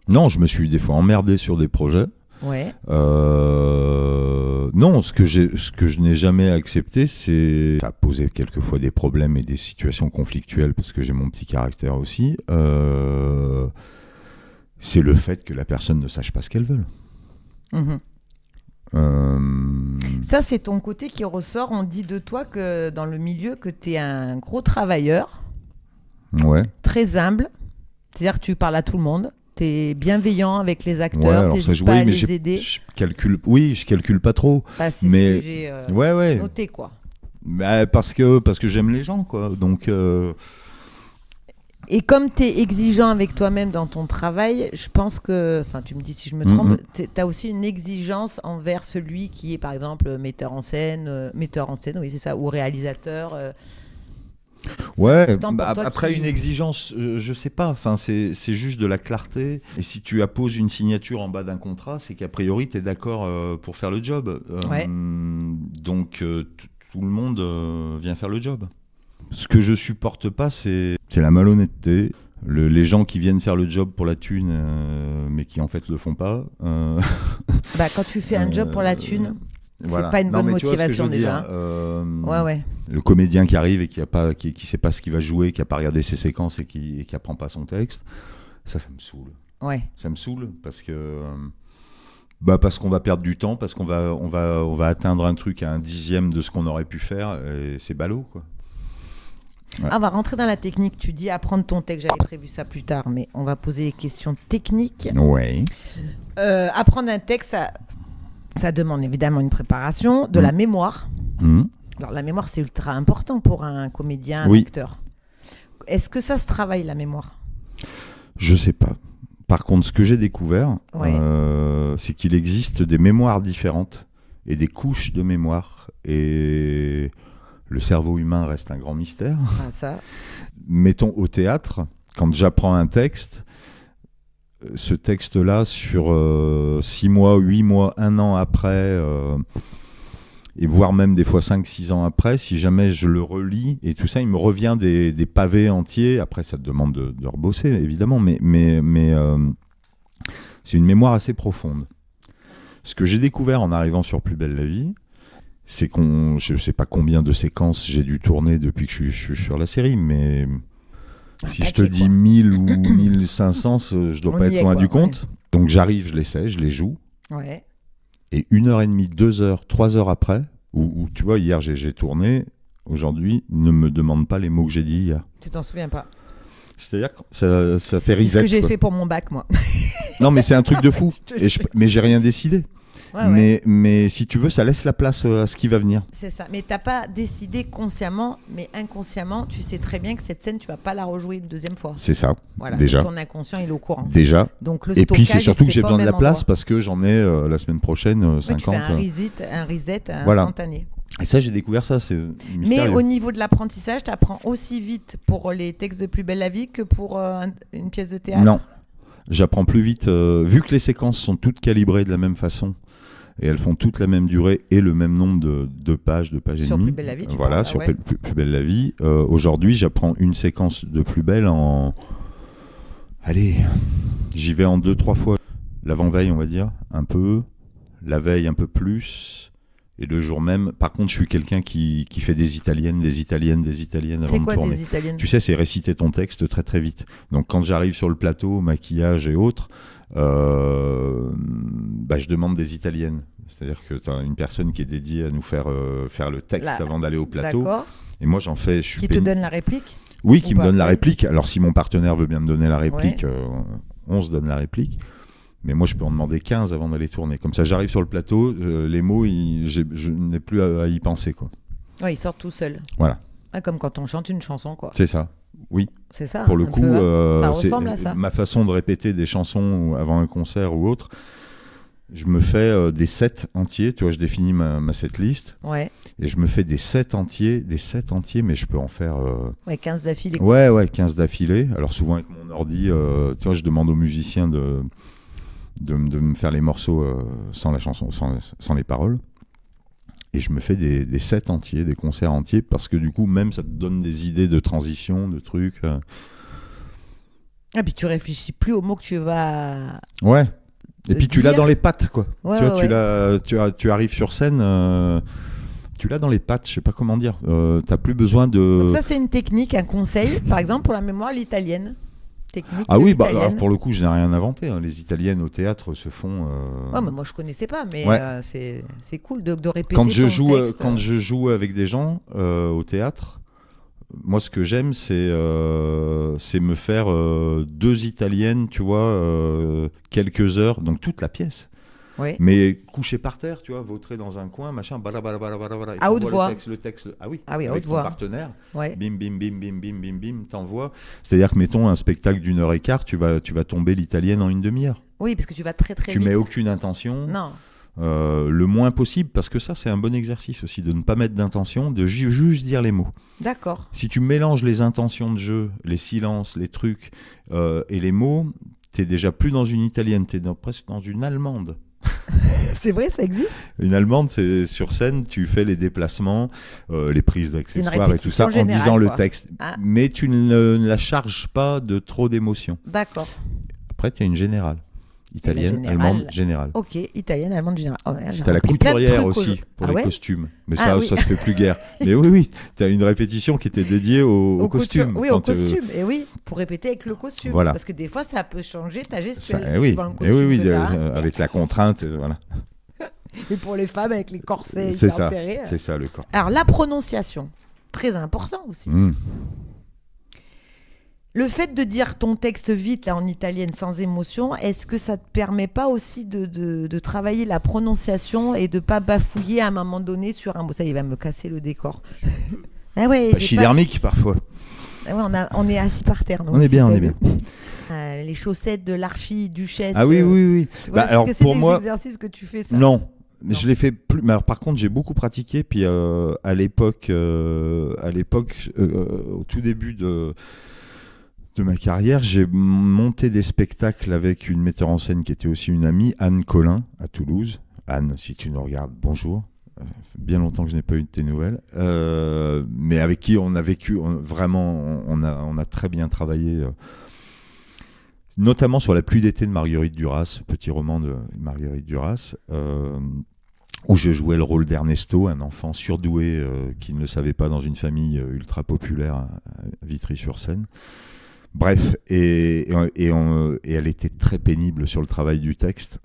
Non, je me suis des fois emmerdé sur des projets. Ouais. Non, ce que je n'ai jamais accepté, c'est... Ça a posé quelquefois des problèmes et des situations conflictuelles, parce que j'ai mon petit caractère aussi. C'est le fait que la personne ne sache pas ce qu'elle veut. Ça, c'est ton côté qui ressort. On dit de toi que dans le milieu que tu es un gros travailleur, très humble, c'est-à-dire que tu parles à tout le monde, tu es bienveillant avec les acteurs, tu n'hésites pas à les aider. Je calcule pas trop. C'est ce que j'ai noté, quoi. Parce que j'aime les gens, quoi. Donc... Et comme tu es exigeant avec toi-même dans ton travail, je pense que, enfin tu me dis si je me trompe, tu as aussi une exigence envers celui qui est par exemple metteur en scène, oui c'est ça, ou réalisateur. Après une exigence, je sais pas, enfin c'est juste de la clarté. Et si tu apposes une signature en bas d'un contrat, c'est qu'a priori tu es d'accord pour faire le job. Donc tout le monde vient faire le job. Ce que je supporte pas, c'est la malhonnêteté. Les gens qui viennent faire le job pour la thune, mais qui en fait le font pas. Quand tu fais un job pour la thune, c'est pas une bonne motivation déjà. Le comédien qui arrive et qui sait pas ce qu'il va jouer, qui a pas regardé ses séquences et qui apprend pas son texte. Ça me saoule. Ouais. Ça me saoule parce que... parce qu'on va perdre du temps, parce qu'on va atteindre un truc à 1/10 de ce qu'on aurait pu faire, et c'est ballot, quoi. Ouais. On va rentrer dans la technique. Tu dis apprendre ton texte. J'avais prévu ça plus tard, mais on va poser des questions techniques. Ouais. Apprendre un texte, ça demande évidemment une préparation, de la mémoire. Alors la mémoire, c'est ultra important pour un comédien, un acteur. Est-ce que ça se travaille, la mémoire ? Je sais pas. Par contre, ce que j'ai découvert, c'est qu'il existe des mémoires différentes et des couches de mémoire. Et le cerveau humain reste un grand mystère. Ah, ça. Mettons au théâtre, quand j'apprends un texte, ce texte-là, sur 6 mois, 8 mois, 1 an après, et voire même des fois 5-6 ans après, si jamais je le relis, et tout ça, il me revient des pavés entiers. Après, ça te demande de rebosser, évidemment, mais c'est une mémoire assez profonde. Ce que j'ai découvert en arrivant sur Plus belle la vie, c'est je ne sais pas combien de séquences j'ai dû tourner depuis que je suis sur la série, mais si je te dis 1000 ou 1500, je ne dois pas être loin du compte. Donc j'arrive, je l'essaie, je les joue. Ouais. Et 1h30, 2h, 3h après, où tu vois, hier j'ai tourné, aujourd'hui, ne me demande pas les mots que j'ai dit hier. Tu t'en souviens pas? C'est-à-dire que ça fait reset. C'est ce que j'ai fait pour mon bac, moi. Non, mais c'est un truc de fou. Mais j'ai rien décidé. Mais si tu veux, ça laisse la place à ce qui va venir. C'est ça. Mais t'as pas décidé consciemment, mais inconsciemment, tu sais très bien que cette scène, tu vas pas la rejouer une deuxième fois. C'est ça. Voilà. Déjà. Ton inconscient, il est au courant. Déjà. Donc le et puis c'est surtout que j'ai besoin de la place parce que j'en ai la semaine prochaine 50. Tu fais un reset instantané. Et ça, j'ai découvert ça, c'est mystérieux. Mais au niveau de l'apprentissage, tu apprends aussi vite pour les textes de Plus belle la vie que pour une pièce de théâtre? Non, j'apprends plus vite. Vu que les séquences sont toutes calibrées de la même façon, et elles font toutes la même durée et le même nombre de pages et sur demie. Plus belle la vie, voilà, sur Plus belle la vie. Aujourd'hui, j'apprends une séquence de Plus belle en... Allez, j'y vais en 2-3 fois. L'avant-veille, on va dire, un peu. La veille, un peu plus. Et le jour même... Par contre, je suis quelqu'un qui fait des italiennes avant de tourner. C'est quoi des italiennes? Tu sais, c'est réciter ton texte très très vite. Donc quand j'arrive sur le plateau, maquillage et autres, je demande des italiennes. C'est-à-dire que tu as une personne qui est dédiée à nous faire le texte avant d'aller au plateau. D'accord. Et moi, j'en fais... Qui te donne la réplique? Oui, qui me donne la réplique. Alors si mon partenaire veut bien me donner la réplique, on se donne la réplique. Mais moi, je peux en demander 15 avant d'aller tourner. Comme ça, j'arrive sur le plateau, les mots, je n'ai plus à y penser, quoi. Ouais, ils sortent tout seuls. Voilà. Ah, comme quand on chante une chanson, quoi. C'est ça, oui. C'est ça. Pour le coup, ça ressemble à ça. Ma façon de répéter des chansons avant un concert ou autre, je me fais des sets entiers. Tu vois, je définis ma setlist. Ouais. Et je me fais des sets entiers, mais je peux en faire... 15 d'affilée. Ouais, 15 d'affilée. Alors souvent avec mon ordi, tu vois, je demande aux musiciens de me faire les morceaux sans la chanson, sans les paroles. Et je me fais des sets entiers, des concerts entiers, parce que du coup, même, ça te donne des idées de transition, de trucs. Ah, puis tu réfléchis plus aux mots que tu vas... Ouais. Et puis tu l'as dans les pattes, quoi. Ouais, tu arrives sur scène... tu l'as dans les pattes, je sais pas comment dire. T'as plus besoin de... Donc ça, c'est une technique, un conseil, par exemple, pour la mémoire, l'italienne. Oui, alors pour le coup, je n'ai rien inventé. Hein. Les italiennes au théâtre se font... mais moi, je connaissais pas, mais c'est cool de répéter quand je joue avec des gens au théâtre, moi, ce que j'aime, c'est me faire 2 italiennes, tu vois, quelques heures, donc toute la pièce. Oui. Mais couché par terre, tu vois, vautré dans un coin, machin, à haute voix. Le texte, à haute avec voix. ton partenaire, ouais. Bim, t'envoies. C'est-à-dire que, mettons, un spectacle d'1h15, tu vas tomber l'italienne en une demi-heure. Oui, parce que tu vas très très vite. Tu mets aucune intention. Non. Le moins possible, parce que ça, c'est un bon exercice aussi, de ne pas mettre d'intention, de juste dire les mots. D'accord. Si tu mélanges les intentions de jeu, les silences, les trucs et les mots, t'es déjà plus dans une italienne, t'es presque dans une allemande. C'est vrai, ça existe? Une allemande, c'est sur scène, tu fais les déplacements, les prises d'accessoires et tout ça générale, en disant quoi. Le texte. Ah. Mais tu ne la charges pas de trop d'émotions. D'accord. Après, tu as une générale. Italienne, allemande, générale. Ok, italienne, allemande, générale. Oh, t'as la couturière aussi pour les costumes. Mais ça se fait plus guère. Mais oui, t'as une répétition qui était dédiée au costume. Oui, au costume. Et oui, pour répéter avec le costume. Voilà. Parce que des fois, ça peut changer ta gestuelle. Avec la contrainte, voilà. Et pour les femmes, avec les corsets hyper serrés. C'est ça, le corps. Alors, la prononciation, très important aussi. Le fait de dire ton texte vite là en italienne sans émotion, est-ce que ça te permet pas aussi de travailler la prononciation et de pas bafouiller à un moment donné sur un mot? Ça, il va me casser le décor. Pachydermique parfois. Ah ouais, on est assis par terre. Donc on est bien. Les chaussettes de l'archiduchesse. Ah oui. Tu vois, alors pour moi, des exercices que tu fais ça? Non. Mais je l'ai fait plus. Mais alors, par contre, j'ai beaucoup pratiqué. Puis à l'époque, au tout début de ma carrière, j'ai monté des spectacles avec une metteur en scène qui était aussi une amie, Anne Collin, à Toulouse. Anne, si tu nous regardes, bonjour. Ça fait bien longtemps que je n'ai pas eu de tes nouvelles. Mais avec qui on a vécu, on a très bien travaillé, notamment sur La pluie d'été de Marguerite Duras, petit roman de Marguerite Duras, où je jouais le rôle d'Ernesto, un enfant surdoué qui ne le savait pas dans une famille ultra populaire à Vitry-sur-Seine. Bref, et elle était très pénible sur le travail du texte.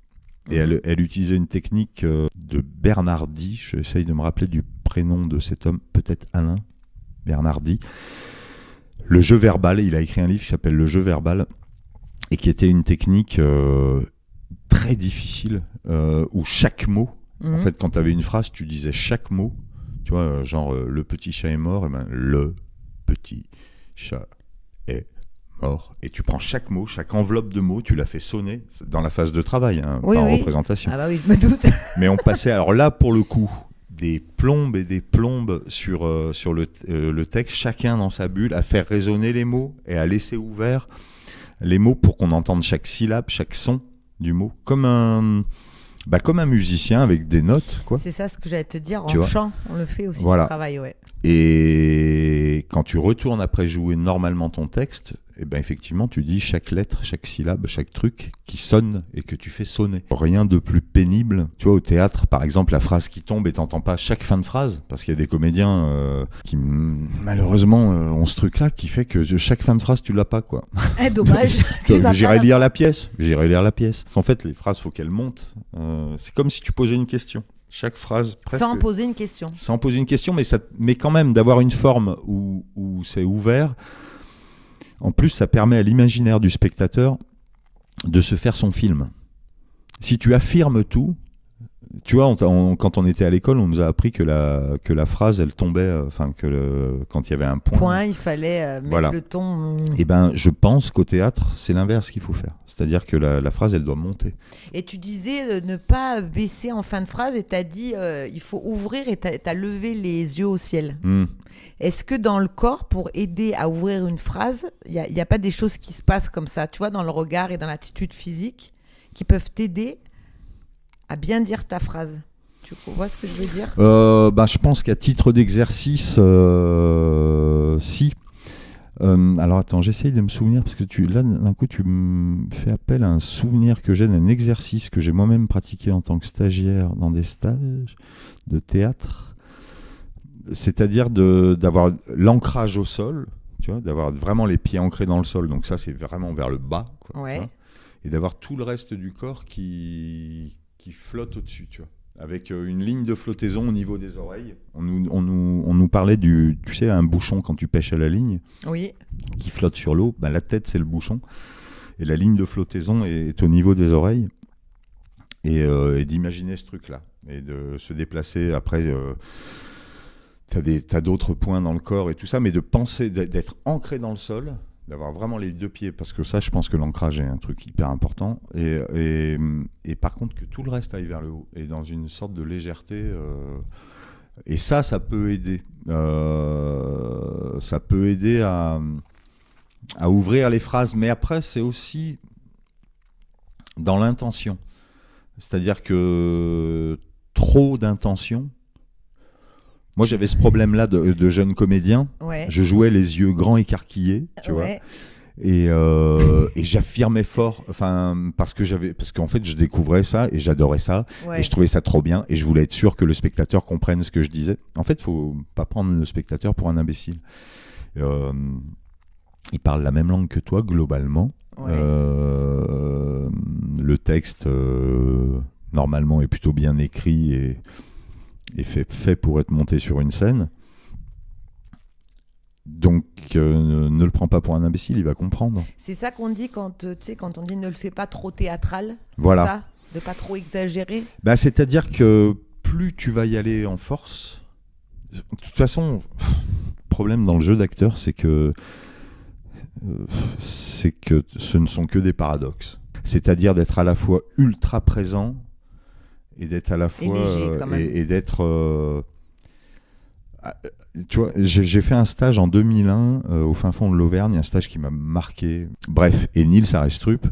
Et elle utilisait une technique de Bernardi. J'essaye de me rappeler du prénom de cet homme, peut-être Alain Bernardi. Le jeu verbal, il a écrit un livre qui s'appelle Le jeu verbal, et qui était une technique très difficile, où chaque mot, en fait, quand tu avais une phrase, tu disais chaque mot. Tu vois, genre, le petit chat est mort, et ben, le petit chat est mort. Et tu prends chaque mot, chaque enveloppe de mots, tu la fais sonner dans la phase de travail, pas en représentation. Ah bah oui, je me doute. Mais on passait, alors là, pour le coup, des plombes et des plombes sur le texte, chacun dans sa bulle, à faire résonner les mots et à laisser ouvert les mots pour qu'on entende chaque syllabe, chaque son du mot, comme un musicien avec des notes, quoi. C'est ça ce que j'allais te dire, en chant, on le fait aussi, ce travail, ouais. Et quand tu retournes après jouer normalement ton texte, eh ben effectivement, tu dis chaque lettre, chaque syllabe, chaque truc qui sonne et que tu fais sonner. Rien de plus pénible. Tu vois, au théâtre, par exemple, la phrase qui tombe et t'entends pas chaque fin de phrase, parce qu'il y a des comédiens qui, malheureusement, ont ce truc-là qui fait que chaque fin de phrase, tu l'as pas, quoi. Dommage. J'irai lire la pièce. En fait, les phrases, faut qu'elles montent. C'est comme si tu posais une question. Chaque phrase, presque. Sans poser une question. Sans poser une question, mais quand même d'avoir une forme où c'est ouvert. En plus, ça permet à l'imaginaire du spectateur de se faire son film. Si tu affirmes tout, tu vois, quand on était à l'école, on nous a appris que la phrase, elle tombait, quand il y avait un point. Il fallait mettre le ton. Eh ben, je pense qu'au théâtre, c'est l'inverse qu'il faut faire. C'est-à-dire que la phrase, elle doit monter. Et tu disais ne pas baisser en fin de phrase, et tu as dit il faut ouvrir, et tu as levé les yeux au ciel. Est-ce que dans le corps, pour aider à ouvrir une phrase, il n'y a pas des choses qui se passent comme ça, tu vois, dans le regard et dans l'attitude physique, qui peuvent t'aider à bien dire ta phrase? Tu vois ce que je veux dire? Je pense qu'à titre d'exercice, si. Alors attends, j'essaye de me souvenir, parce que là, d'un coup, tu me fais appel à un souvenir que j'ai d'un exercice que j'ai moi-même pratiqué en tant que stagiaire dans des stages de théâtre. C'est-à-dire d'avoir l'ancrage au sol, tu vois, d'avoir vraiment les pieds ancrés dans le sol. Donc ça, c'est vraiment vers le bas, quoi, ouais. Et d'avoir tout le reste du corps qui flotte au-dessus, tu vois, avec une ligne de flottaison au niveau des oreilles. On nous parlait tu sais, un bouchon quand tu pêches à la ligne, oui, qui flotte sur l'eau. La tête, c'est le bouchon, et la ligne de flottaison est au niveau des oreilles. Et d'imaginer ce truc-là, et de se déplacer après. T'as d'autres points dans le corps et tout ça, mais de penser, d'être ancré dans le sol, d'avoir vraiment les deux pieds, parce que ça, je pense que l'ancrage est un truc hyper important, et par contre que tout le reste aille vers le haut, et dans une sorte de légèreté, et ça peut aider. Ça peut aider à ouvrir les phrases, mais après, c'est aussi dans l'intention. C'est-à-dire que trop d'intention. Moi, j'avais ce problème-là de jeune comédien. Ouais. Je jouais les yeux grands écarquillés, tu vois. Et j'affirmais fort, parce qu'en fait je découvrais ça et j'adorais ça, et je trouvais ça trop bien, et je voulais être sûr que le spectateur comprenne ce que je disais. En fait, faut pas prendre le spectateur pour un imbécile. Il parle la même langue que toi globalement. Le texte normalement est plutôt bien écrit et fait pour être monté sur une scène. Donc ne le prends pas pour un imbécile, il va comprendre. C'est ça qu'on dit quand on dit ne le fais pas trop théâtral. Voilà. Ça, de pas trop exagérer. C'est-à-dire que plus tu vas y aller en force. De toute façon, le problème dans le jeu d'acteur, c'est que ce ne sont que des paradoxes. C'est-à-dire d'être à la fois ultra présent et d'être à la fois et d'être. Tu vois, j'ai fait un stage en 2001 au fin fond de l'Auvergne, un stage qui m'a marqué. Bref, et Nils Arestrup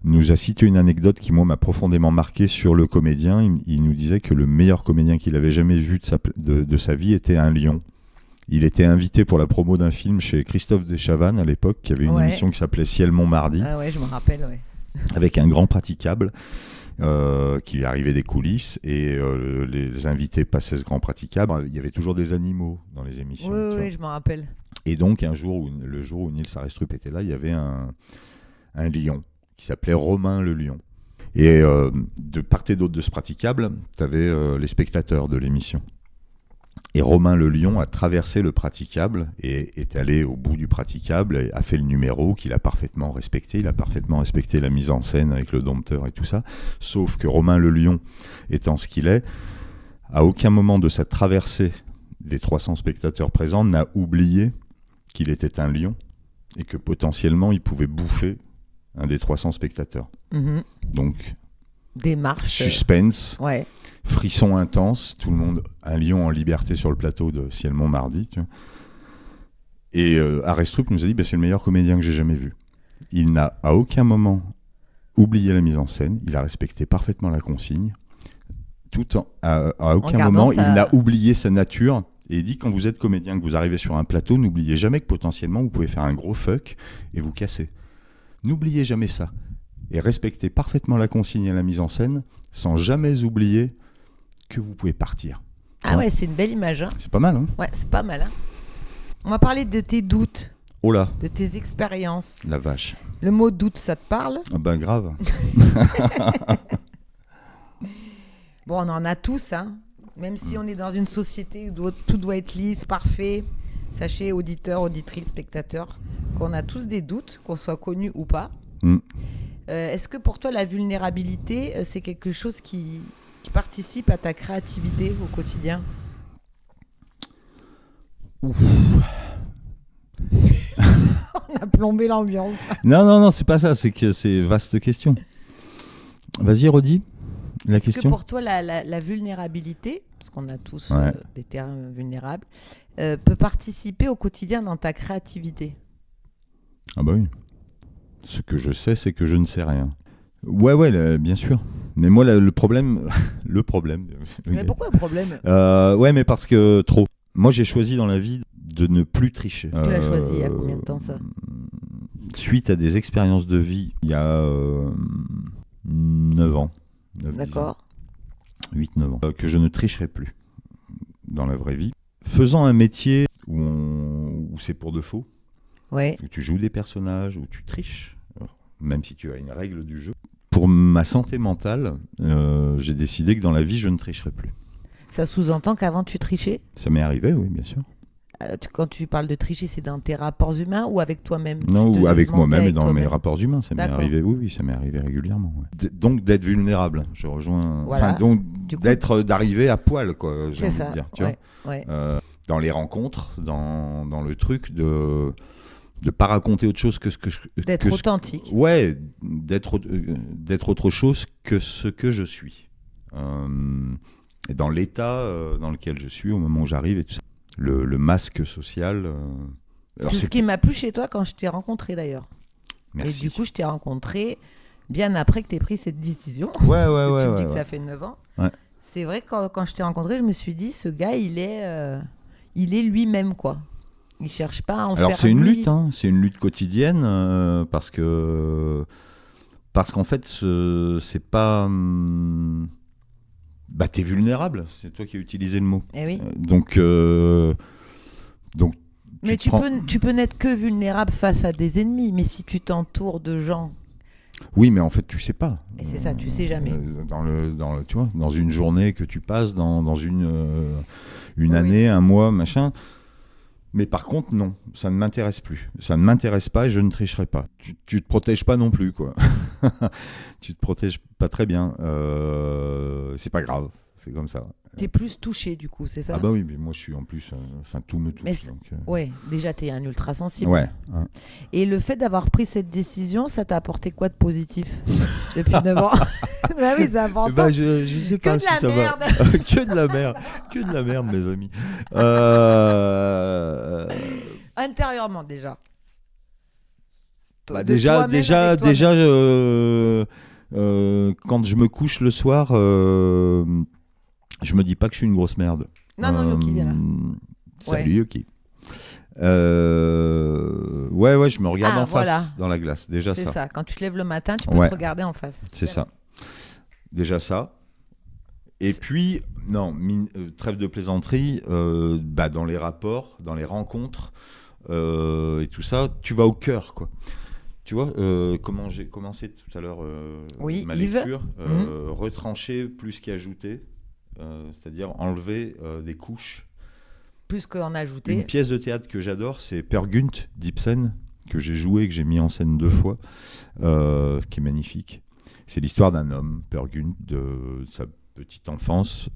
nous a cité une anecdote qui, moi, m'a profondément marqué sur le comédien. Il nous disait que le meilleur comédien qu'il avait jamais vu de sa vie était un lion. Il était invité pour la promo d'un film chez Christophe Deschavannes à l'époque, qui avait une émission qui s'appelait Ciel Montmardi. Ah ouais, je me rappelle, ouais. Avec un grand praticable qui arrivait des coulisses, et les invités passaient ce grand praticable. Il y avait toujours des animaux dans les émissions. Oui, je m'en rappelle. Et donc, le jour où Nils Arestrup était là, il y avait un lion qui s'appelait Romain le lion. Et de part et d'autre de ce praticable, tu avais les spectateurs de l'émission. Et Romain le lion a traversé le praticable et est allé au bout du praticable et a fait le numéro qu'il a parfaitement respecté. Il a parfaitement respecté la mise en scène avec le dompteur et tout ça. Sauf que Romain le lion, étant ce qu'il est, à aucun moment de sa traversée des 300 spectateurs présents n'a oublié qu'il était un lion et que potentiellement il pouvait bouffer un des 300 spectateurs. Mm-hmm. Donc, démarche. Suspense. Ouais. Frisson intense, tout le monde, un lion en liberté sur le plateau de Ciel Montmardi. Tu vois. Et Arestrup nous a dit, c'est le meilleur comédien que j'ai jamais vu. Il n'a à aucun moment oublié la mise en scène, il a respecté parfaitement la consigne, à aucun moment il n'a oublié sa nature. Et il dit, quand vous êtes comédien, que vous arrivez sur un plateau, n'oubliez jamais que potentiellement vous pouvez faire un gros fuck et vous casser. N'oubliez jamais ça. Et respectez parfaitement la consigne et la mise en scène, sans jamais oublier que vous pouvez partir. Ah ouais, c'est une belle image. Hein. C'est pas mal, hein ? Ouais, c'est pas mal. Hein. On va parler de tes doutes. Oh là ! De tes expériences. La vache. Le mot doute, ça te parle ? Ah ben grave. Bon, on en a tous, hein. Même si on est dans une société où tout doit être lisse, parfait. Sachez, auditeurs, auditrices, spectateurs, qu'on a tous des doutes, qu'on soit connus ou pas. Est-ce que pour toi, la vulnérabilité, c'est quelque chose qui participe à ta créativité au quotidien ? Ouf. On a plombé l'ambiance. Non, c'est pas ça, c'est que c'est vaste question. Vas-y, redis la question. Est-ce que pour toi, la vulnérabilité, parce qu'on a tous des terrains vulnérables, peut participer au quotidien dans ta créativité ? Ah bah oui. Ce que je sais, c'est que je ne sais rien. Ouais, bien sûr. Mais moi, le problème... Mais pourquoi un problème ? Ouais, mais parce que trop. Moi, j'ai choisi dans la vie de ne plus tricher. Tu l'as choisi il y a combien de temps, ça ? Suite à des expériences de vie, il y a 9 ans. d'accord. 8-9 ans. Que je ne tricherai plus dans la vraie vie. Faisant un métier où c'est pour de faux, ouais. Où tu joues des personnages, où tu triches, même si tu as une règle du jeu. Pour ma santé mentale, j'ai décidé que dans la vie, je ne tricherai plus. Ça sous-entend qu'avant, tu trichais ? Ça m'est arrivé, oui, bien sûr. Quand tu parles de tricher, c'est dans tes rapports humains ou avec toi-même ? Non, ou avec moi-même et dans toi-même. mes rapports humains. Ça m'est arrivé, oui, ça m'est arrivé régulièrement. Ouais. Donc, d'être vulnérable, je rejoins... Voilà. Donc, d'arriver à poil, quoi, j'ai c'est envie ça. de dire. Tu vois dans les rencontres, dans le truc de pas raconter autre chose que ce que je... D'être authentique. Ouais, d'être autre chose que ce que je suis. Et dans l'état dans lequel je suis au moment où j'arrive et tout ça. Le masque social. Tout ce qui m'a plu chez toi quand je t'ai rencontré d'ailleurs. Merci. Et du coup, je t'ai rencontré bien après que tu aies pris cette décision. Ouais. Tu me dis que ça fait 9 ans. Ouais. C'est vrai que quand je t'ai rencontré, je me suis dit, ce gars, il est lui-même, quoi. Ils cherchent pas à en Alors faire c'est une lui. lutte, hein, c'est une lutte quotidienne parce qu'en fait c'est pas bah t'es vulnérable, c'est toi qui as utilisé le mot. Eh oui. Donc Mais tu peux n'être que vulnérable face à des ennemis. Mais si tu t'entoures de gens, oui, mais en fait tu sais pas. et c'est ça, tu sais jamais. Tu vois, dans une journée que tu passes, dans une Oui, année, un mois, machin. Mais par contre, non, ça ne m'intéresse plus. Ça ne m'intéresse pas et je ne tricherai pas. Tu te protèges pas non plus, quoi. Tu te protèges pas très bien. C'est pas grave, c'est comme ça. T'es plus touché du coup, c'est ça? Ah bah oui, mais moi je suis en plus, tout me touche. Mais ouais, déjà t'es un ultra sensible. Ouais. Et le fait d'avoir pris cette décision, ça t'a apporté quoi de positif depuis 9 ans? Bah oui, c'est important. Bah, je sais pas si ça va. Que de la merde. Que de la merde, mes amis. Intérieurement déjà. Bah, De déjà, toi-même avec toi-même. quand je me couche le soir, je me dis pas que je suis une grosse merde. Non, Yoki, viens là. Salut Yoki. Ouais, je me regarde en face dans la glace. Déjà c'est ça. ça. Quand tu te lèves le matin, tu peux te regarder en face. C'est ça. Déjà ça. Et puis, non, trêve de plaisanterie, dans les rapports, dans les rencontres et tout ça, tu vas au cœur, quoi. Tu vois, comment j'ai commencé tout à l'heure ma Yves. lecture, retrancher plus qu'ajouter, c'est-à-dire enlever des couches. Plus qu'en ajouter. Une pièce de théâtre que j'adore, c'est Peer Gynt d'Ibsen, que j'ai joué, que j'ai mis en scène 2 fois, qui est magnifique. C'est l'histoire d'un homme, Peer Gynt, de sa petite enfance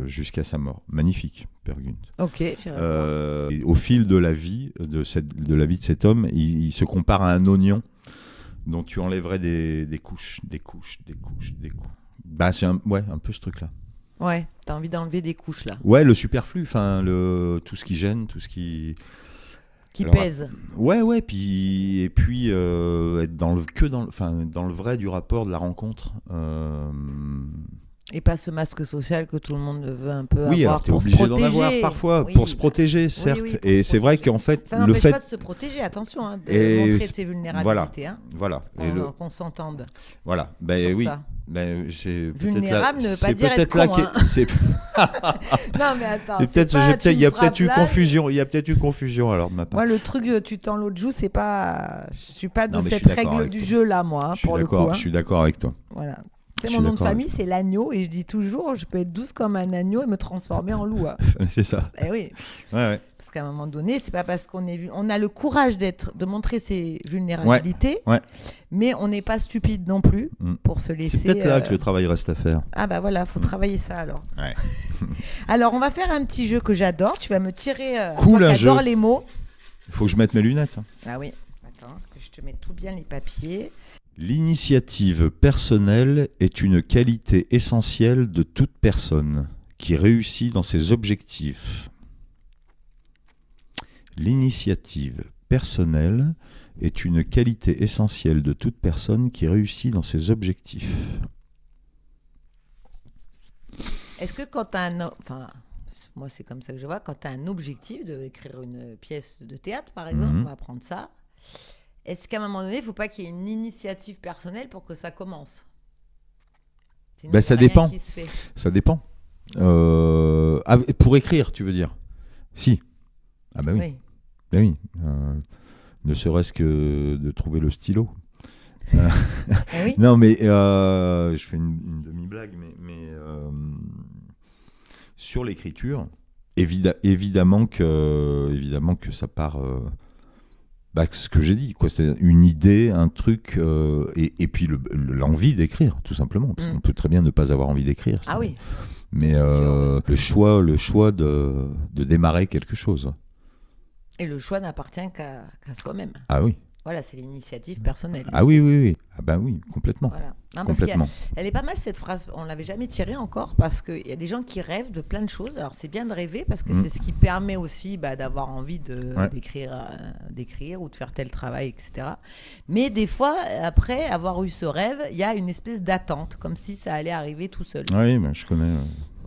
jusqu'à sa mort. Magnifique, Peer Gynt. Ok. Et au fil de la vie de la vie de cet homme, il se compare à un oignon dont tu enlèverais des couches. Bah, c'est un peu ce truc-là. Ouais, t'as envie d'enlever des couches là. Ouais, le superflu, tout ce qui gêne, tout ce qui pèse. Ouais, puis être dans le vrai du rapport, de la rencontre. Et pas ce masque social que tout le monde veut un peu oui, avoir alors t'es pour se obligé protéger. d'en avoir parfois pour se protéger, certes. Et c'est vrai qu'en fait, ça n'empêche pas de se protéger, attention, de montrer ses vulnérabilités. Voilà. Qu'on s'entende. Voilà. Ben oui. Ça. Ben, vulnérable ne veut pas dire être con. Non mais attends. Il y a peut-être eu confusion. Il y a peut-être eu confusion alors de ma part. Moi le truc tu tends l'autre joue, c'est pas. Je suis pas de cette règle du jeu là, moi. Pour le coup. Je suis d'accord avec toi. Voilà. C'est mon nom de famille, c'est l'agneau, et je dis toujours, je peux être douce comme un agneau et me transformer en loup. C'est ça. Eh oui. Ouais. Parce qu'à un moment donné, c'est pas parce qu'on a le courage de montrer ses vulnérabilités, mais on n'est pas stupide non plus pour se laisser. C'est peut-être là que le travail reste à faire. Ah bah voilà, faut travailler ça alors. Ouais. Alors on va faire un petit jeu que j'adore. Tu vas me tirer. Cool, toi un qui adore les mots. Il faut que je mette mes lunettes. Ah oui. Attends, que je te mette tout bien les papiers. L'initiative personnelle est une qualité essentielle de toute personne qui réussit dans ses objectifs. L'initiative personnelle est une qualité essentielle de toute personne qui réussit dans ses objectifs. Est-ce que quand tu as moi c'est comme ça que je vois, quand tu as un objectif d'écrire une pièce de théâtre par exemple, on va prendre ça. Est-ce qu'à un moment donné, il ne faut pas qu'il y ait une initiative personnelle pour que ça commence? Ça dépend. Ça dépend. Pour écrire, tu veux dire? Si. Ah bah oui. Ben oui. Ne serait-ce que de trouver le stylo. Oui. Non, mais je fais une demi-blague, mais sur l'écriture, évidemment que ça part... ce que j'ai dit, quoi, c'est une idée, un truc, et puis l'envie d'écrire, tout simplement, parce qu'on peut très bien ne pas avoir envie d'écrire. Ah oui. Mais le choix de démarrer quelque chose. Et le choix n'appartient qu'à soi-même. Ah oui. Voilà, c'est l'initiative personnelle. Ah oui. Ah ben oui, complètement. Voilà. Non, complètement. Elle est pas mal cette phrase, on l'avait jamais tirée encore, parce qu'il y a des gens qui rêvent de plein de choses. Alors c'est bien de rêver, parce que c'est ce qui permet aussi d'avoir envie d'écrire ou de faire tel travail, etc. Mais des fois, après avoir eu ce rêve, il y a une espèce d'attente, comme si ça allait arriver tout seul. Oui, je connais.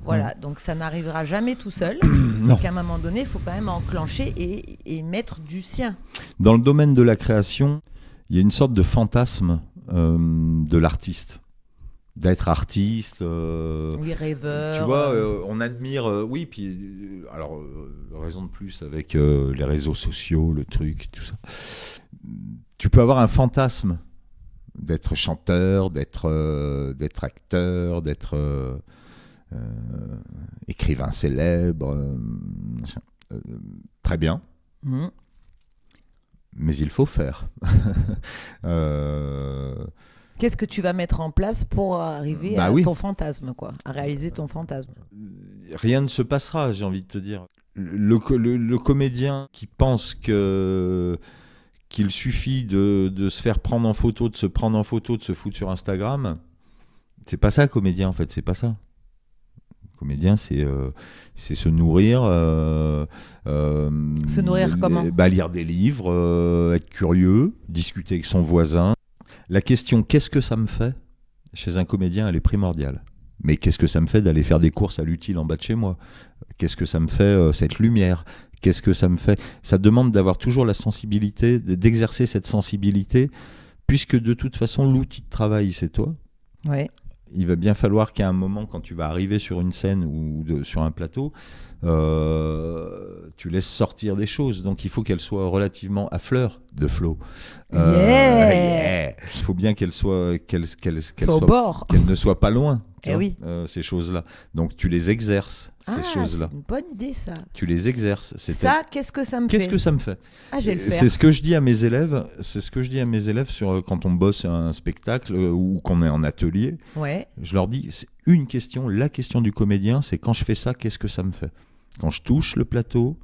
Voilà, donc ça n'arrivera jamais tout seul. Non. C'est qu'à un moment donné, il faut quand même enclencher et mettre du sien. Dans le domaine de la création, il y a une sorte de fantasme de l'artiste. D'être artiste. Oui, rêveur. Tu vois, on admire. Oui, puis. Alors, raison de plus avec les réseaux sociaux, le truc, tout ça. Tu peux avoir un fantasme d'être chanteur, d'être acteur, d'être écrivain célèbre. Très bien. Mais il faut faire. Qu'est-ce que tu vas mettre en place pour arriver à ton fantasme, quoi, à réaliser ton fantasme? Rien ne se passera, j'ai envie de te dire. Le comédien qui pense qu'il suffit de se faire prendre en photo, de se prendre en photo, de se foutre sur Instagram, c'est pas ça, comédien, en fait, c'est pas ça. Comédien, c'est se nourrir. Se nourrir comment ? Lire des livres, être curieux, discuter avec son voisin. La question « qu'est-ce que ça me fait ?» chez un comédien, elle est primordiale. Mais qu'est-ce que ça me fait d'aller faire des courses à l'utile en bas de chez moi ? Qu'est-ce que ça me fait cette lumière ? Qu'est-ce que ça me fait ? Ça demande d'avoir toujours la sensibilité, d'exercer cette sensibilité, puisque de toute façon, l'outil de travail, c'est toi. Ouais. Il va bien falloir qu'à un moment, quand tu vas arriver sur une scène ou sur un plateau, tu laisses sortir des choses. Donc il faut qu'elles soient relativement à fleur de flow. Yeah. Il faut bien qu'elles soient au bord. Qu'elles ne soient pas loin. Oui. Ces choses-là. Donc tu les exerces, ces choses-là. C'est une bonne idée, ça. Tu les exerces. Ça, qu'est-ce que ça me fait ? Qu'est-ce que ça me fait ? Je vais le faire. C'est ce que je dis à mes élèves. C'est ce que je dis à mes élèves sur quand on bosse un spectacle ou qu'on est en atelier. Ouais. Je leur dis, c'est une question. La question du comédien, c'est quand je fais ça, qu'est-ce que ça me fait ? Quand je touche le plateau,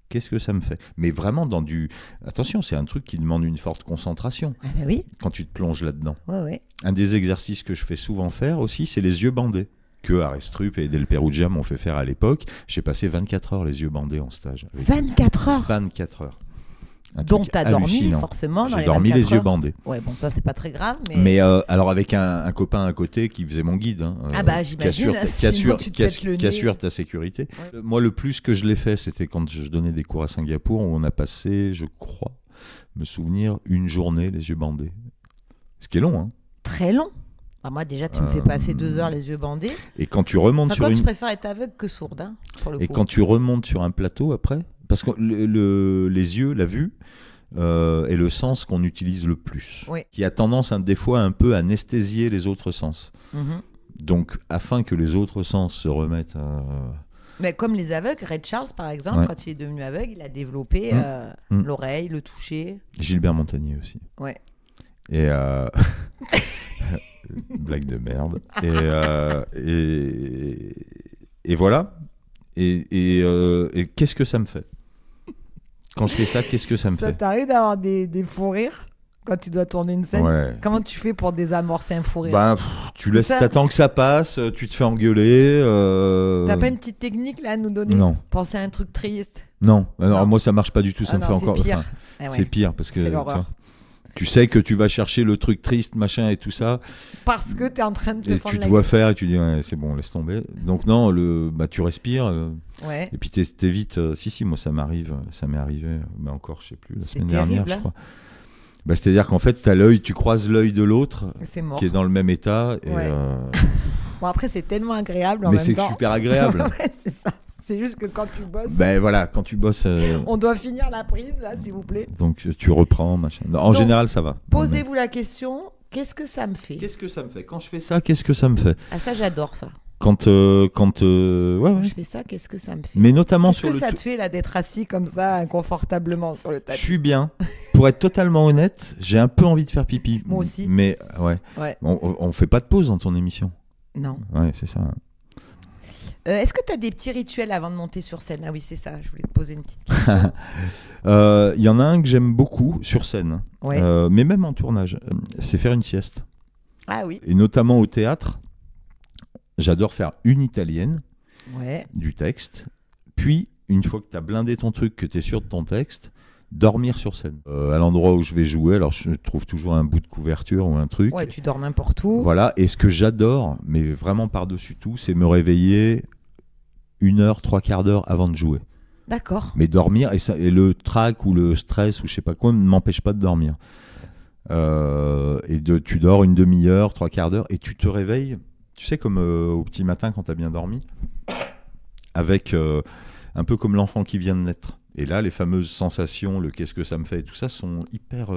qu'est-ce que ça me fait ? Mais vraiment dans du... Attention, c'est un truc qui demande une forte concentration. Ah ben oui. Quand tu te plonges là-dedans. Ouais. Un des exercices que je fais souvent faire aussi, c'est les yeux bandés. Que Arestrup et Del Perugia m'ont fait faire à l'époque. J'ai passé 24 heures les yeux bandés en stage. 24 heures ? 24 heures. Donc tu as dormi forcément dans les 24 heures. J'ai dormi les yeux bandés. Ouais, bon, ça c'est pas très grave. Mais alors avec un copain à côté qui faisait mon guide. J'imagine. Qui assure ta sécurité. Ouais. Moi, le plus que je l'ai fait, c'était quand je donnais des cours à Singapour où on a passé, je crois, me souvenir, une journée les yeux bandés. Ce qui est long, hein. Très long. Moi, déjà, tu me fais passer 2 heures les yeux bandés. Et quand tu remontes sur une... je préfère être aveugle que sourde, hein, pour le coup. Et quand tu remontes sur un plateau après, parce que les yeux, la vue, est le sens qu'on utilise le plus, qui a tendance des fois un peu à anesthésier les autres sens. Donc, afin que les autres sens se remettent à... Mais comme les aveugles, Ray Charles, par exemple, quand il est devenu aveugle, il a développé l'oreille, le toucher. Gilbert Montagnier aussi. Ouais. Et blague de merde. Et voilà. Et qu'est-ce que ça me fait ? Quand je fais ça, qu'est-ce que ça me fait ? Ça t'arrive d'avoir des fous rires quand tu dois tourner une scène ? Ouais. Comment tu fais pour désamorcer un fou rire ? T'attends que ça passe, tu te fais engueuler. T'as pas une petite technique là à nous donner ? Non. Penser à un truc triste ? Non. Alors moi ça marche pas du tout, ça me fait encore. C'est pire. C'est pire parce que c'est l'horreur. Tu sais que tu vas chercher le truc triste, machin et tout ça. Parce que t'es en train de te fendre tu te vois faire et tu dis c'est bon, laisse tomber. Donc non, tu respires. Et puis t'évites. Si, moi ça m'est arrivé, mais encore, je sais plus, la semaine dernière, je crois. C'est-à-dire qu'en fait, tu croises l'œil de l'autre qui est dans le même état. Et, Bon, après, c'est tellement agréable en même temps. Mais c'est super agréable. Ouais, c'est ça. C'est juste que quand tu bosses... voilà, quand tu bosses... On doit finir la prise, là, s'il vous plaît. Donc, tu reprends, machin. Non, en général, ça va. Posez-vous la question, qu'est-ce que ça me fait ? Qu'est-ce que ça me fait ? Quand je fais ça, qu'est-ce que ça me fait ? Ah, ça, j'adore ça. Quand je fais ça, qu'est-ce que ça me fait ? Mais notamment qu'est-ce que ça te fait, là, d'être assis comme ça, inconfortablement sur le tapis ? Je suis bien. Pour être totalement honnête, j'ai un peu envie de faire pipi. Moi aussi. Mais, on fait pas de pause dans ton émission. Non. Ouais, c'est ça. Est-ce que tu as des petits rituels avant de monter sur scène ? Ah oui, c'est ça, je voulais te poser une petite question. Il y en a un que j'aime beaucoup sur scène, mais même en tournage, c'est faire une sieste. Ah oui. Et notamment au théâtre, j'adore faire une italienne du texte, puis une fois que tu as blindé ton truc, que tu es sûr de ton texte, dormir sur scène. À l'endroit où je vais jouer, alors je trouve toujours un bout de couverture ou un truc. Ouais, tu dors n'importe où. Voilà, et ce que j'adore, mais vraiment par-dessus tout, c'est me réveiller 1 heure, 3/4 d'heure avant de jouer. D'accord. Mais dormir, et le trac ou le stress ou je sais pas quoi ne m'empêche pas de dormir. Tu dors une demi-heure, 3/4 d'heure, et tu te réveilles, tu sais, comme au petit matin quand tu as bien dormi, avec un peu comme l'enfant qui vient de naître. Et là, les fameuses sensations, le qu'est-ce que ça me fait et tout ça, sont hyper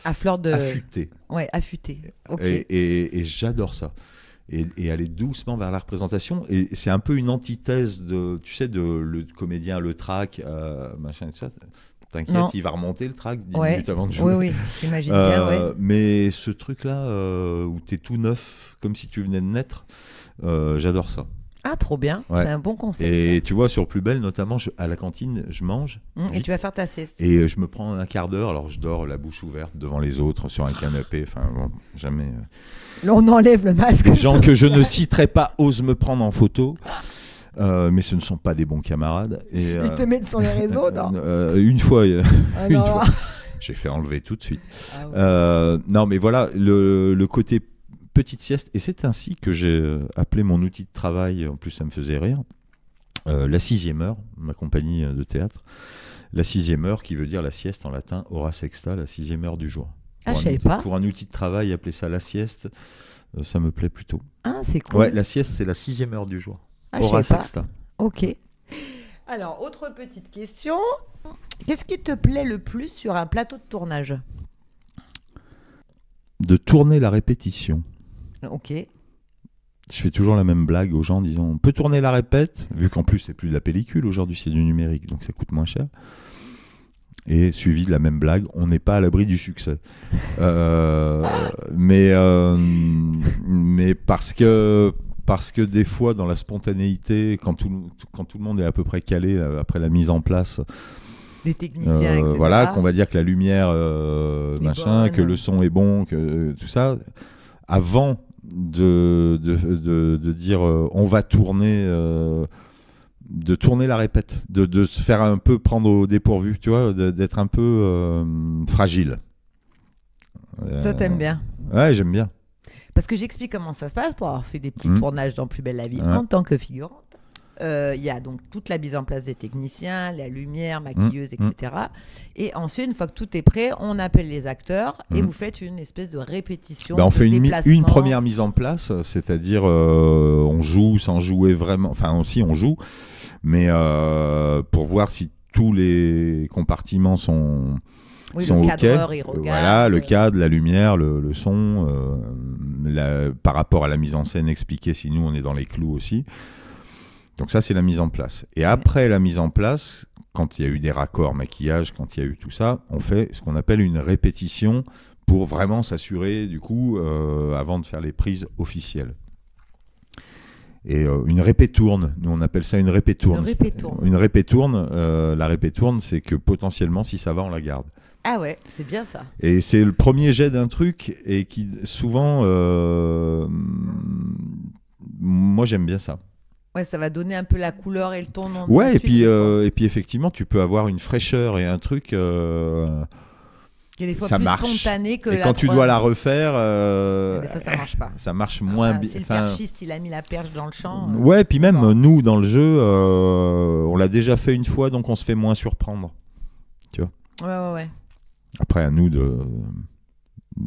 à fleur de... affûtées. Ouais, affûtées. Ok. Et j'adore ça. Et aller doucement vers la représentation. Et c'est un peu une antithèse de, tu sais, de le comédien, le trac, machin et tout ça. T'inquiète, il va remonter le track 10 minutes avant de jouer. Oui, j'imagine bien. Ouais. Mais ce truc-là, où t'es tout neuf, comme si tu venais de naître, j'adore ça. Ah, trop bien. Ouais. C'est un bon conseil. Et ça. tu vois, sur Plus Belle, notamment, à la cantine, je mange. Et tu vas faire ta sieste. Et je me prends un quart d'heure, alors je dors la bouche ouverte devant les autres, sur un canapé. Enfin, bon, jamais. Là, on enlève le masque. Les gens que je ne citerai pas osent me prendre en photo. Mais ce ne sont pas des bons camarades. Et, ils te mettent sur les réseaux, non une fois, une fois. J'ai fait enlever tout de suite. Ah ouais. Non, mais voilà, le côté petite sieste. Et c'est ainsi que j'ai appelé mon outil de travail, en plus ça me faisait rire, la 6e heure, ma compagnie de théâtre. La 6e heure qui veut dire la sieste en latin, hora sexta, la 6e heure du jour. Je savais pas. Pour un outil de travail, appeler ça la sieste, ça me plaît plutôt. Ah, c'est cool. Ouais, la sieste, c'est la 6e heure du jour. Je Hora sais pas. sexta. Ok. Alors, autre petite question. Qu'est-ce qui te plaît le plus sur un plateau de tournage ? De tourner la répétition. Ok. Je fais toujours la même blague aux gens en disant on peut tourner la répète, vu qu'en plus c'est plus de la pellicule aujourd'hui, c'est du numérique, donc ça coûte moins cher. Et suivi de la même blague, on n'est pas à l'abri du succès. Mais parce que des fois, dans la spontanéité, quand tout le monde est à peu près calé après la mise en place, des techniciens, etc. Voilà, qu'on va dire que la lumière, machin, bonne. que le son est bon, que tout ça, avant de dire on va tourner, de tourner la répète, de se faire un peu prendre au dépourvu, tu vois, d'être un peu fragile. Ça, t'aimes bien ? Ouais, j'aime bien. Parce que j'explique comment ça se passe pour avoir fait des petits tournages dans Plus Belle la Vie en tant que figurante. Il y a donc toute la mise en place des techniciens, la lumière, maquilleuse, etc. Et ensuite, une fois que tout est prêt, on appelle les acteurs et vous faites une espèce de répétition. On fait une première mise en place, c'est-à-dire on joue sans jouer vraiment. Enfin, aussi on joue, mais pour voir si tous les compartiments sont. Oui, sont le OK. cadreur, il regarde. Voilà, le cadre, la lumière, le son, par rapport à la mise en scène, expliquer si nous on est dans les clous aussi. Donc ça, c'est la mise en place. Et après la mise en place, quand il y a eu des raccords, maquillage, quand il y a eu tout ça, on fait ce qu'on appelle une répétition pour vraiment s'assurer, du coup, avant de faire les prises officielles. Et une répétourne, nous on appelle ça une répétourne. Une répétourne, la répétourne, c'est que potentiellement, si ça va, on la garde. Ah ouais, c'est bien ça. Et c'est le premier jet d'un truc et qui souvent, moi j'aime bien ça. Ouais, ça va donner un peu la couleur et le ton. Ouais, et puis effectivement, tu peux avoir une fraîcheur et un truc. Qui est des fois ça plus marche. spontané que et quand tu dois la refaire, des fois ça marche pas. Ça marche moins bien. Si le perchiste il a mis la perche dans le champ. Ouais, puis même nous dans le jeu, on l'a déjà fait une fois, donc on se fait moins surprendre. Tu vois. Ouais. Après, à nous de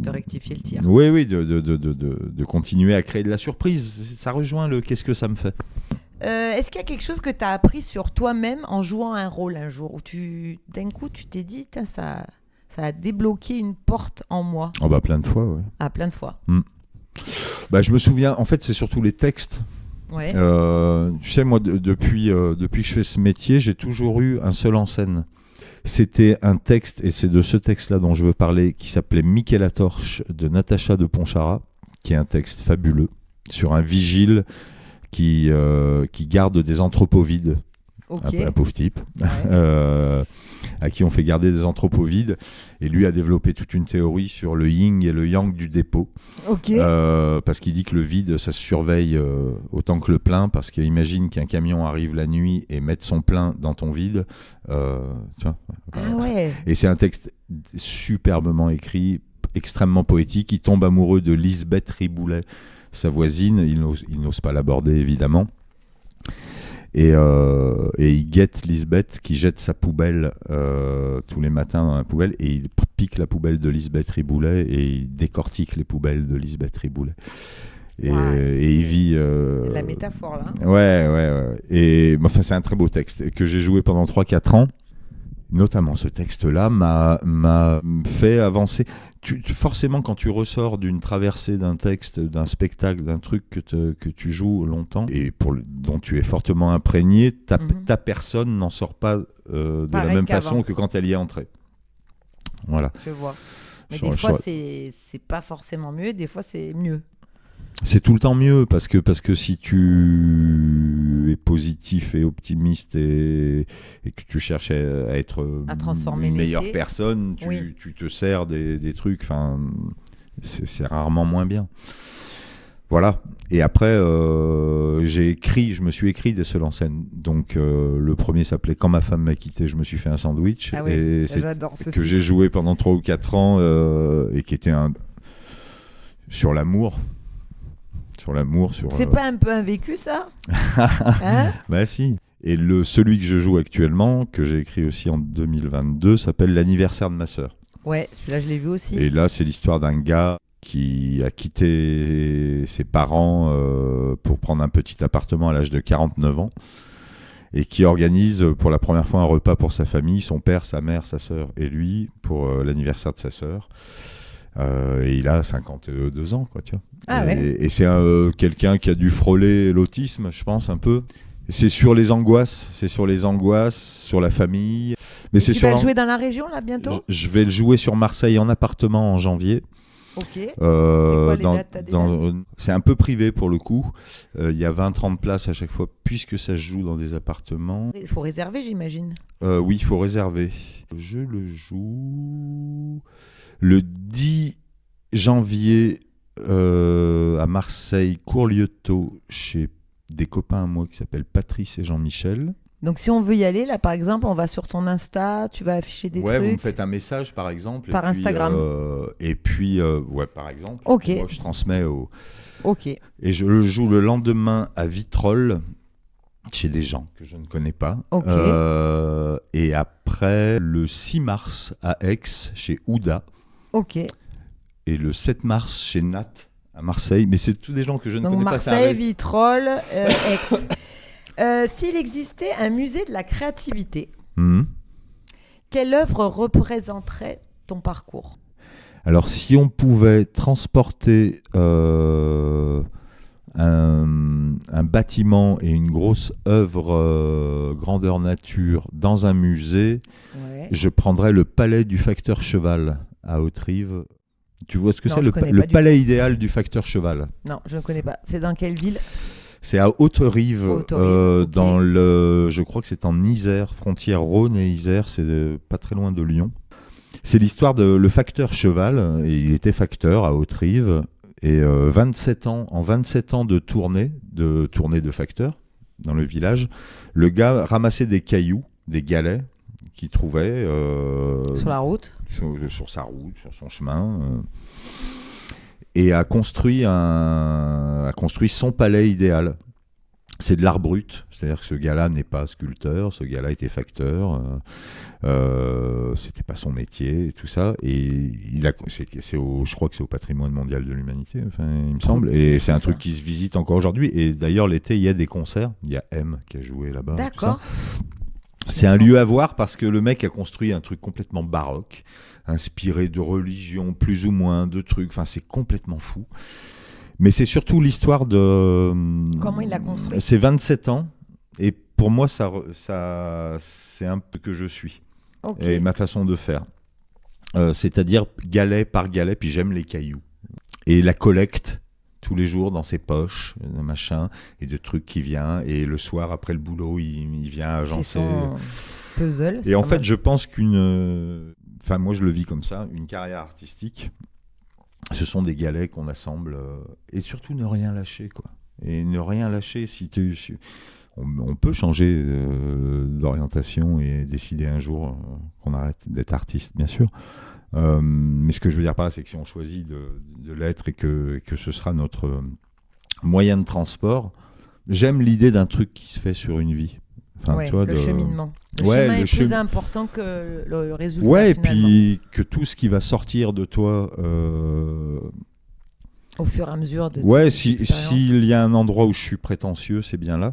rectifier le tir. Oui, de continuer à créer de la surprise. Ça rejoint le qu'est-ce que ça me fait. Est-ce qu'il y a quelque chose que tu as appris sur toi-même en jouant un rôle un jour où d'un coup tu t'es dit ça a débloqué une porte en moi? Oh bah plein de fois, ouais. Ah, plein de fois. Bah, je me souviens, en fait c'est surtout les textes. Ouais. Tu sais, moi depuis que je fais ce métier, j'ai toujours eu un seul en scène. C'était un texte, et c'est de ce texte-là dont je veux parler, qui s'appelait Mickey la torche de Natacha de Pontcharrat, qui est un texte fabuleux, sur un vigile qui garde des entrepôts vides. Okay. Un pauvre type, ouais. à qui on fait garder des entrepôts vides. Et lui a développé toute une théorie sur le yin et le yang du dépôt. Okay. Parce qu'il dit que le vide, ça se surveille autant que le plein, parce qu'imagine qu'un camion arrive la nuit et mette son plein dans ton vide. Tu vois, ouais. Et c'est un texte superbement écrit, extrêmement poétique. Il tombe amoureux de Lisbeth Riboulet, sa voisine. Il n'ose pas l'aborder, évidemment. Et il guette Lisbeth qui jette sa poubelle tous les matins dans la poubelle, et il pique la poubelle de Lisbeth Riboulet et il décortique les poubelles de Lisbeth Riboulet. Et il vit... La métaphore, là. Ouais. Et enfin, c'est un très beau texte que j'ai joué pendant 3-4 ans. Notamment ce texte-là m'a fait avancer. Forcément, quand tu ressors d'une traversée d'un texte, d'un spectacle, d'un truc que tu joues longtemps et dont tu es fortement imprégné, ta personne n'en sort pas de la même façon que quand elle y est entrée. Voilà. Je vois. Mais des fois, c'est pas forcément mieux, des fois, c'est mieux. C'est tout le temps mieux parce que si tu es positif et optimiste et que tu cherches à être une meilleure personne, tu te sers des trucs. Enfin, c'est rarement moins bien. Voilà. Et après, je me suis écrit des seuls en scène. Donc, le premier s'appelait Quand ma femme m'a quitté, je me suis fait un sandwich. Ah oui, et j'adore ce que titre. j'ai joué pendant 3 ou 4 ans et qui était sur l'amour. C'est pas un peu un vécu, ça? Hein? Bah si. Et celui que je joue actuellement, que j'ai écrit aussi en 2022, s'appelle L'anniversaire de ma sœur. Ouais, celui-là je l'ai vu aussi. Et là, c'est l'histoire d'un gars qui a quitté ses parents pour prendre un petit appartement à l'âge de 49 ans et qui organise pour la première fois un repas pour sa famille, son père, sa mère, sa sœur et lui, pour l'anniversaire de sa sœur. Et il a 52 ans, quoi, tu vois. Et c'est quelqu'un qui a dû frôler l'autisme, je pense, un peu. C'est sur les angoisses, sur la famille. Mais tu vas le jouer dans la région, là, bientôt? Je vais le jouer sur Marseille en appartement en janvier. Ok. C'est quoi les dates? C'est un peu privé pour le coup. Il y a 20-30 places à chaque fois, puisque ça se joue dans des appartements. Il faut réserver, j'imagine. Oui, il faut réserver. Je le joue le 10 janvier à Marseille, Courlieuteau, chez des copains à moi qui s'appellent Patrice et Jean-Michel. Donc si on veut y aller, là par exemple, on va sur ton Insta, tu vas afficher des trucs. Ouais, vous me faites un message par exemple. Par Instagram. Ouais, par exemple. Ok. Moi, je transmets Ok. Et je le joue le lendemain à Vitrolles, chez des gens que je ne connais pas. Ok. Et après, le 6 mars à Aix, chez Ouda. Ok. Et le 7 mars chez Nat à Marseille. Mais c'est tous des gens que je ne connais pas. Marseille, Vitrolles, Aix. S'il existait un musée de la créativité, quelle œuvre représenterait ton parcours? Alors, si on pouvait transporter un bâtiment et une grosse œuvre grandeur nature dans un musée, je prendrais le palais du facteur Cheval à Haute-Rive. Tu vois ce que c'est, le palais idéal du facteur Cheval? Non, je ne connais pas. C'est dans quelle ville? C'est à Haute-Rive, okay. Je crois que c'est en Isère, frontière Rhône et Isère, c'est pas très loin de Lyon. C'est l'histoire de le facteur Cheval, et il était facteur à Haute-Rive, et 27 ans de tournée de facteur dans le village, le gars ramassait des cailloux, des galets qu'il trouvait sur la route, sur sa route, sur son chemin, et a construit son palais idéal. C'est de l'art brut, c'est-à-dire que ce gars-là n'est pas sculpteur, ce gars-là était facteur, c'était pas son métier et tout ça, et je crois que c'est au patrimoine mondial de l'humanité, enfin, il me semble, et c'est un truc qui se visite encore aujourd'hui, et d'ailleurs l'été il y a des concerts, il y a M qui a joué là-bas. D'accord. C'est un lieu à voir parce que le mec a construit un truc complètement baroque, inspiré de religion plus ou moins, de trucs, enfin c'est complètement fou. Mais c'est surtout l'histoire de... Comment il l'a construit? C'est 27 ans, et pour moi, ça c'est un peu que je suis, et ma façon de faire. C'est-à-dire galet par galet, puis j'aime les cailloux. Et la collecte, tous les jours, dans ses poches, machin, et de trucs qui vient, et le soir, après le boulot, il vient agencer... C'est son puzzle. Et en fait, je pense Enfin, moi, je le vis comme ça, une carrière artistique... Ce sont des galets qu'on assemble et surtout ne rien lâcher, quoi. Et ne rien lâcher on peut changer d'orientation et décider un jour qu'on arrête d'être artiste, bien sûr. Mais ce que je veux dire par là, c'est que si on choisit de l'être et que ce sera notre moyen de transport, J'aime l'idée d'un truc qui se fait sur une vie. Enfin, Ouais, tu vois, le cheminement. Le Ouais, chemin le est plus important que le résultat. Ouais, et finalement. puis que tout ce qui va sortir de toi, Au fur et à mesure de ouais, tes expériences. s'il y a un endroit où je suis prétentieux, c'est bien là.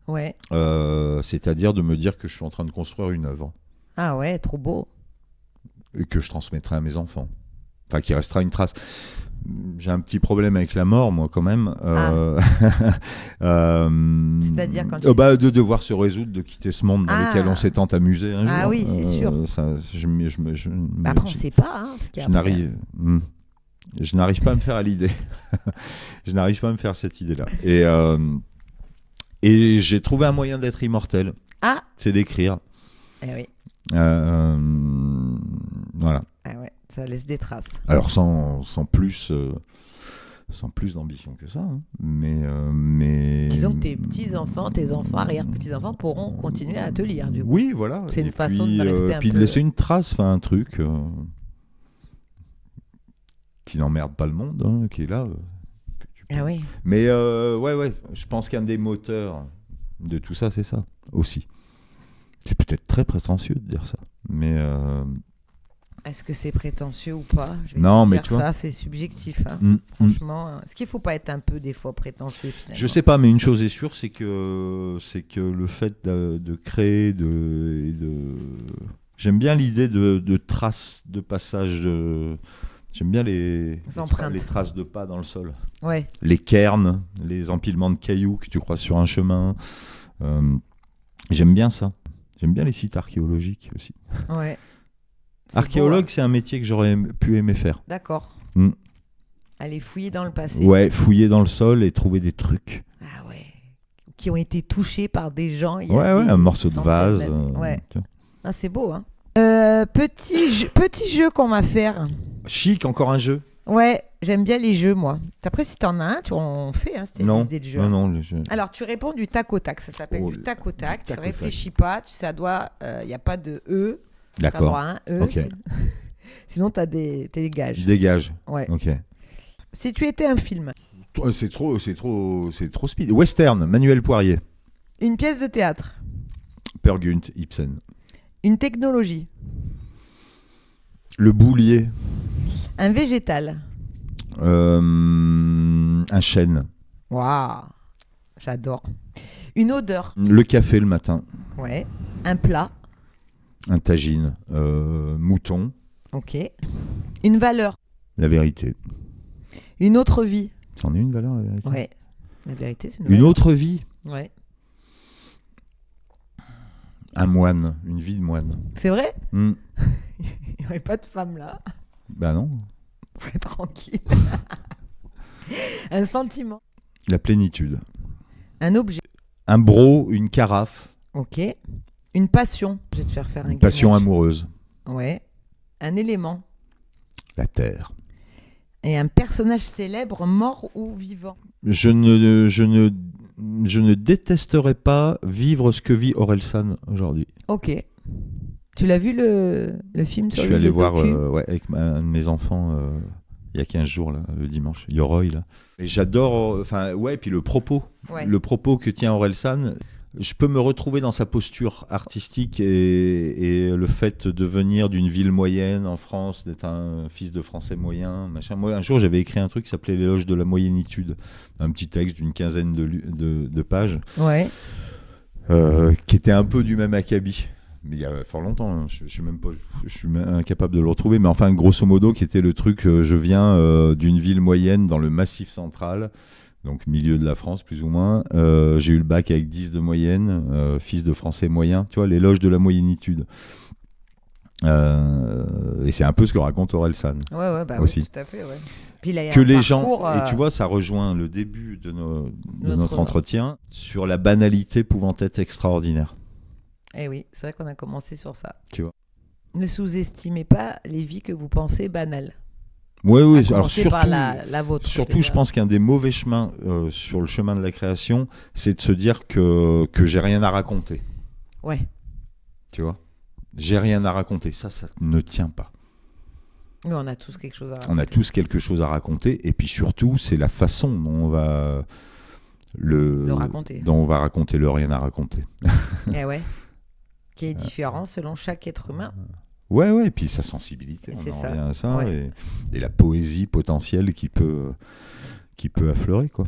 Ouais. C'est-à-dire de me dire que je suis en train de construire une œuvre Ah ouais, trop beau. et que je transmettrai à mes enfants. Enfin, qui restera une trace. J'ai un petit problème avec la mort, moi, quand même. C'est-à-dire quand tu... De devoir se résoudre, de quitter ce monde dans lequel on s'est tant amusé un jour. Ah oui, c'est sûr. Ça, Après, on ne sait pas. Hein, ce qu'il y a après. Je n'arrive pas à me faire à l'idée. Je n'arrive pas à me faire cette idée-là. Et j'ai trouvé un moyen d'être immortel. Ah. C'est d'écrire. Eh oui. Voilà. Ah ouais, ça laisse des traces. Alors sans plus d'ambition que ça, hein. Mais disons que tes petits-enfants, tes enfants, arrière-petits-enfants pourront continuer à te lire, du coup. Oui, voilà. C'est une façon de rester un puis peu... de laisser une trace, enfin un truc qui n'emmerde pas le monde, hein, qui est là. Ah oui. Mais ouais, je pense qu'un des moteurs de tout ça, c'est ça aussi. C'est peut-être très prétentieux de dire ça, mais est-ce que c'est prétentieux ou pas? Je vais non, te mais dire tu vois, ça, c'est subjectif. Hein. Franchement, est-ce qu'il faut pas être un peu des fois prétentieux finalement? Je sais pas, mais une chose est sûre, c'est que le fait de créer, j'aime bien l'idée de traces, de passage, j'aime bien les empreintes, les traces de pas dans le sol. Ouais. Les cairns, les empilements de cailloux que tu croises sur un chemin. J'aime bien ça. J'aime bien les sites archéologiques aussi. Ouais. Archéologue, beau, hein. C'est un métier que j'aurais pu aimer faire. D'accord. Aller fouiller dans le passé. Ouais, fouiller dans le sol et trouver des trucs. Ah ouais. Qui ont été touchés par des gens. Un morceau de vase. Ouais. Ah, c'est beau, hein. Petit jeu qu'on va faire. Chic, encore un jeu. Ouais, j'aime bien les jeux, moi. Après, si t'en as un, on fait, hein, c'était des idées de jeu. Non, le jeu. Alors, tu réponds du tac au tac. Ça s'appelle du tac au tac. Tu réfléchis pas. Ça doit... Il n'y a pas de E. D'accord. T'as droit à un E. Ok. Sinon, t'as des gages. Des gages. Ouais. Ok. Si tu étais un film. C'est trop speed. Western, Manuel Poirier. Une pièce de théâtre. Per Gynt, Ibsen. Une technologie. Le boulier. Un végétal. Un chêne. Waouh, j'adore. Une odeur. Le café le matin. Ouais. Un plat. Un tagine. Mouton. Ok. Une valeur. La vérité. Une autre vie. C'en est une valeur, la vérité. Ouais. La vérité, c'est une Une valeur. autre vie. Ouais. Un moine. Une vie de moine. C'est vrai? Il n'y aurait pas de femme là. Bah non. On serait tranquille. Un sentiment. La plénitude. Un objet. Un bro, une carafe. Ok. Une passion. Je vais te faire un Une passion gainage. amoureuse. Ouais. Un élément. La terre. Et un personnage célèbre, mort ou vivant. Je ne détesterais pas vivre ce que vit Orelsan aujourd'hui. Ok. Tu l'as vu le film sur Je suis allé voir docu avec un de mes enfants il y a 15 jours, là, le dimanche, Yoroi. Là. Et j'adore, puis le propos. Ouais. Le propos que tient Orelsan. Je peux me retrouver dans sa posture artistique et le fait de venir d'une ville moyenne en France, d'être un fils de Français moyen, machin. Moi, un jour, j'avais écrit un truc qui s'appelait L'éloge de la moyennitude, un petit texte d'une quinzaine de pages, Ouais. qui était un peu du même acabit. Mais il y a fort longtemps, hein. Je suis incapable de le retrouver, mais enfin, grosso modo, qui était le truc, je viens d'une ville moyenne dans le Massif central, donc milieu de la France plus ou moins. J'ai eu le bac avec 10 de moyenne, fils de Français moyen, tu vois, l'éloge de la moyennitude. Et c'est un peu ce que raconte Orelsan. Ouais, bah aussi. oui, tout à fait, ouais. Puis il a Que un les parcours, gens, et tu vois, ça rejoint le début de Notre notre entretien sur la banalité pouvant être extraordinaire. Eh oui, c'est vrai qu'on a commencé sur ça. Tu vois. Ne sous-estimez pas les vies que vous pensez banales. Oui, À alors commencer surtout, par la vôtre. surtout déjà. je pense qu'un des mauvais chemins sur le chemin de la création, c'est de se dire que j'ai rien à raconter. Ouais. Tu vois, j'ai rien à raconter. Ça ne tient pas. Nous, on a tous quelque chose à raconter. On a tous quelque chose à raconter. Et puis surtout, c'est la façon dont on va Le raconter. dont on va raconter le rien à raconter. Eh ouais. Qui est différent selon chaque être humain. Ouais, et puis sa sensibilité, Et on c'est en ça. revient à ça, Ouais. et la poésie potentielle qui peut affleurer, quoi.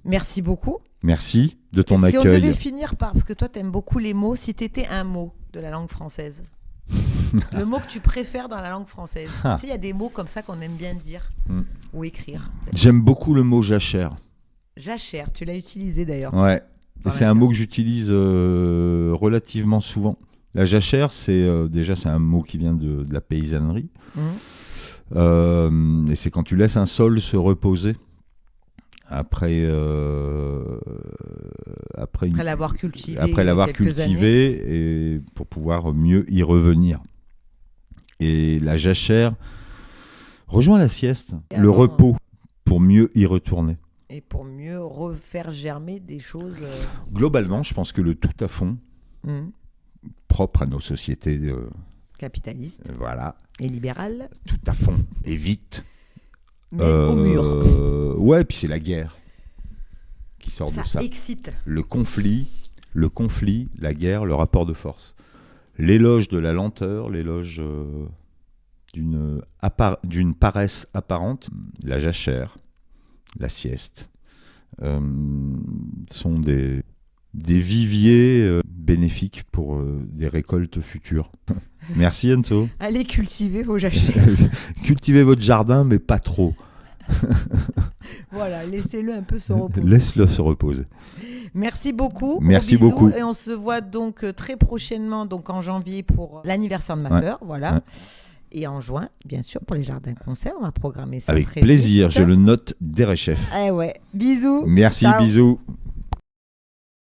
Merci beaucoup. Merci de ton Si on accueil. devait finir par, parce que toi t'aimes beaucoup les mots, si t'étais un mot de la langue française, le mot que tu préfères dans la langue française. Tu sais, il y a des mots comme ça qu'on aime bien dire ou écrire. J'aime beaucoup le mot jachère. Jachère, tu l'as utilisé d'ailleurs. Ouais. Dans Et c'est la un carte. mot que j'utilise relativement souvent. La jachère, c'est un mot qui vient de la paysannerie. Et c'est quand tu laisses un sol se reposer après l'avoir cultivé. après l'avoir quelques années. cultivé, et pour pouvoir mieux y revenir. Et la jachère rejoint la sieste, Et le avant, repos, pour mieux y retourner. Et pour mieux refaire germer des choses. Globalement, je pense que le tout à fond, propre à nos sociétés, Capitalistes voilà, et libérales. tout à fond et vite. Mais au mur. Ouais, puis c'est la guerre qui sort Ça de ça. excite. Le conflit, la guerre, le rapport de force. L'éloge de la lenteur, l'éloge d'une paresse apparente, la jachère, la sieste, sont des viviers bénéfiques pour des récoltes futures. Merci Enzo. Allez cultiver vos jachères. Cultivez votre jardin, mais pas trop. Voilà, laissez-le un peu se reposer. Laisse-le se reposer. Merci beaucoup. Merci Gros bisous. beaucoup. Et on se voit donc très prochainement, donc en janvier pour l'anniversaire de ma sœur, voilà. Ouais. Et en juin, bien sûr, pour les jardins concerts, on va programmer ça Avec très plaisir, vite. je le note derechef. Eh ouais, bisous. Merci, Ciao. bisous.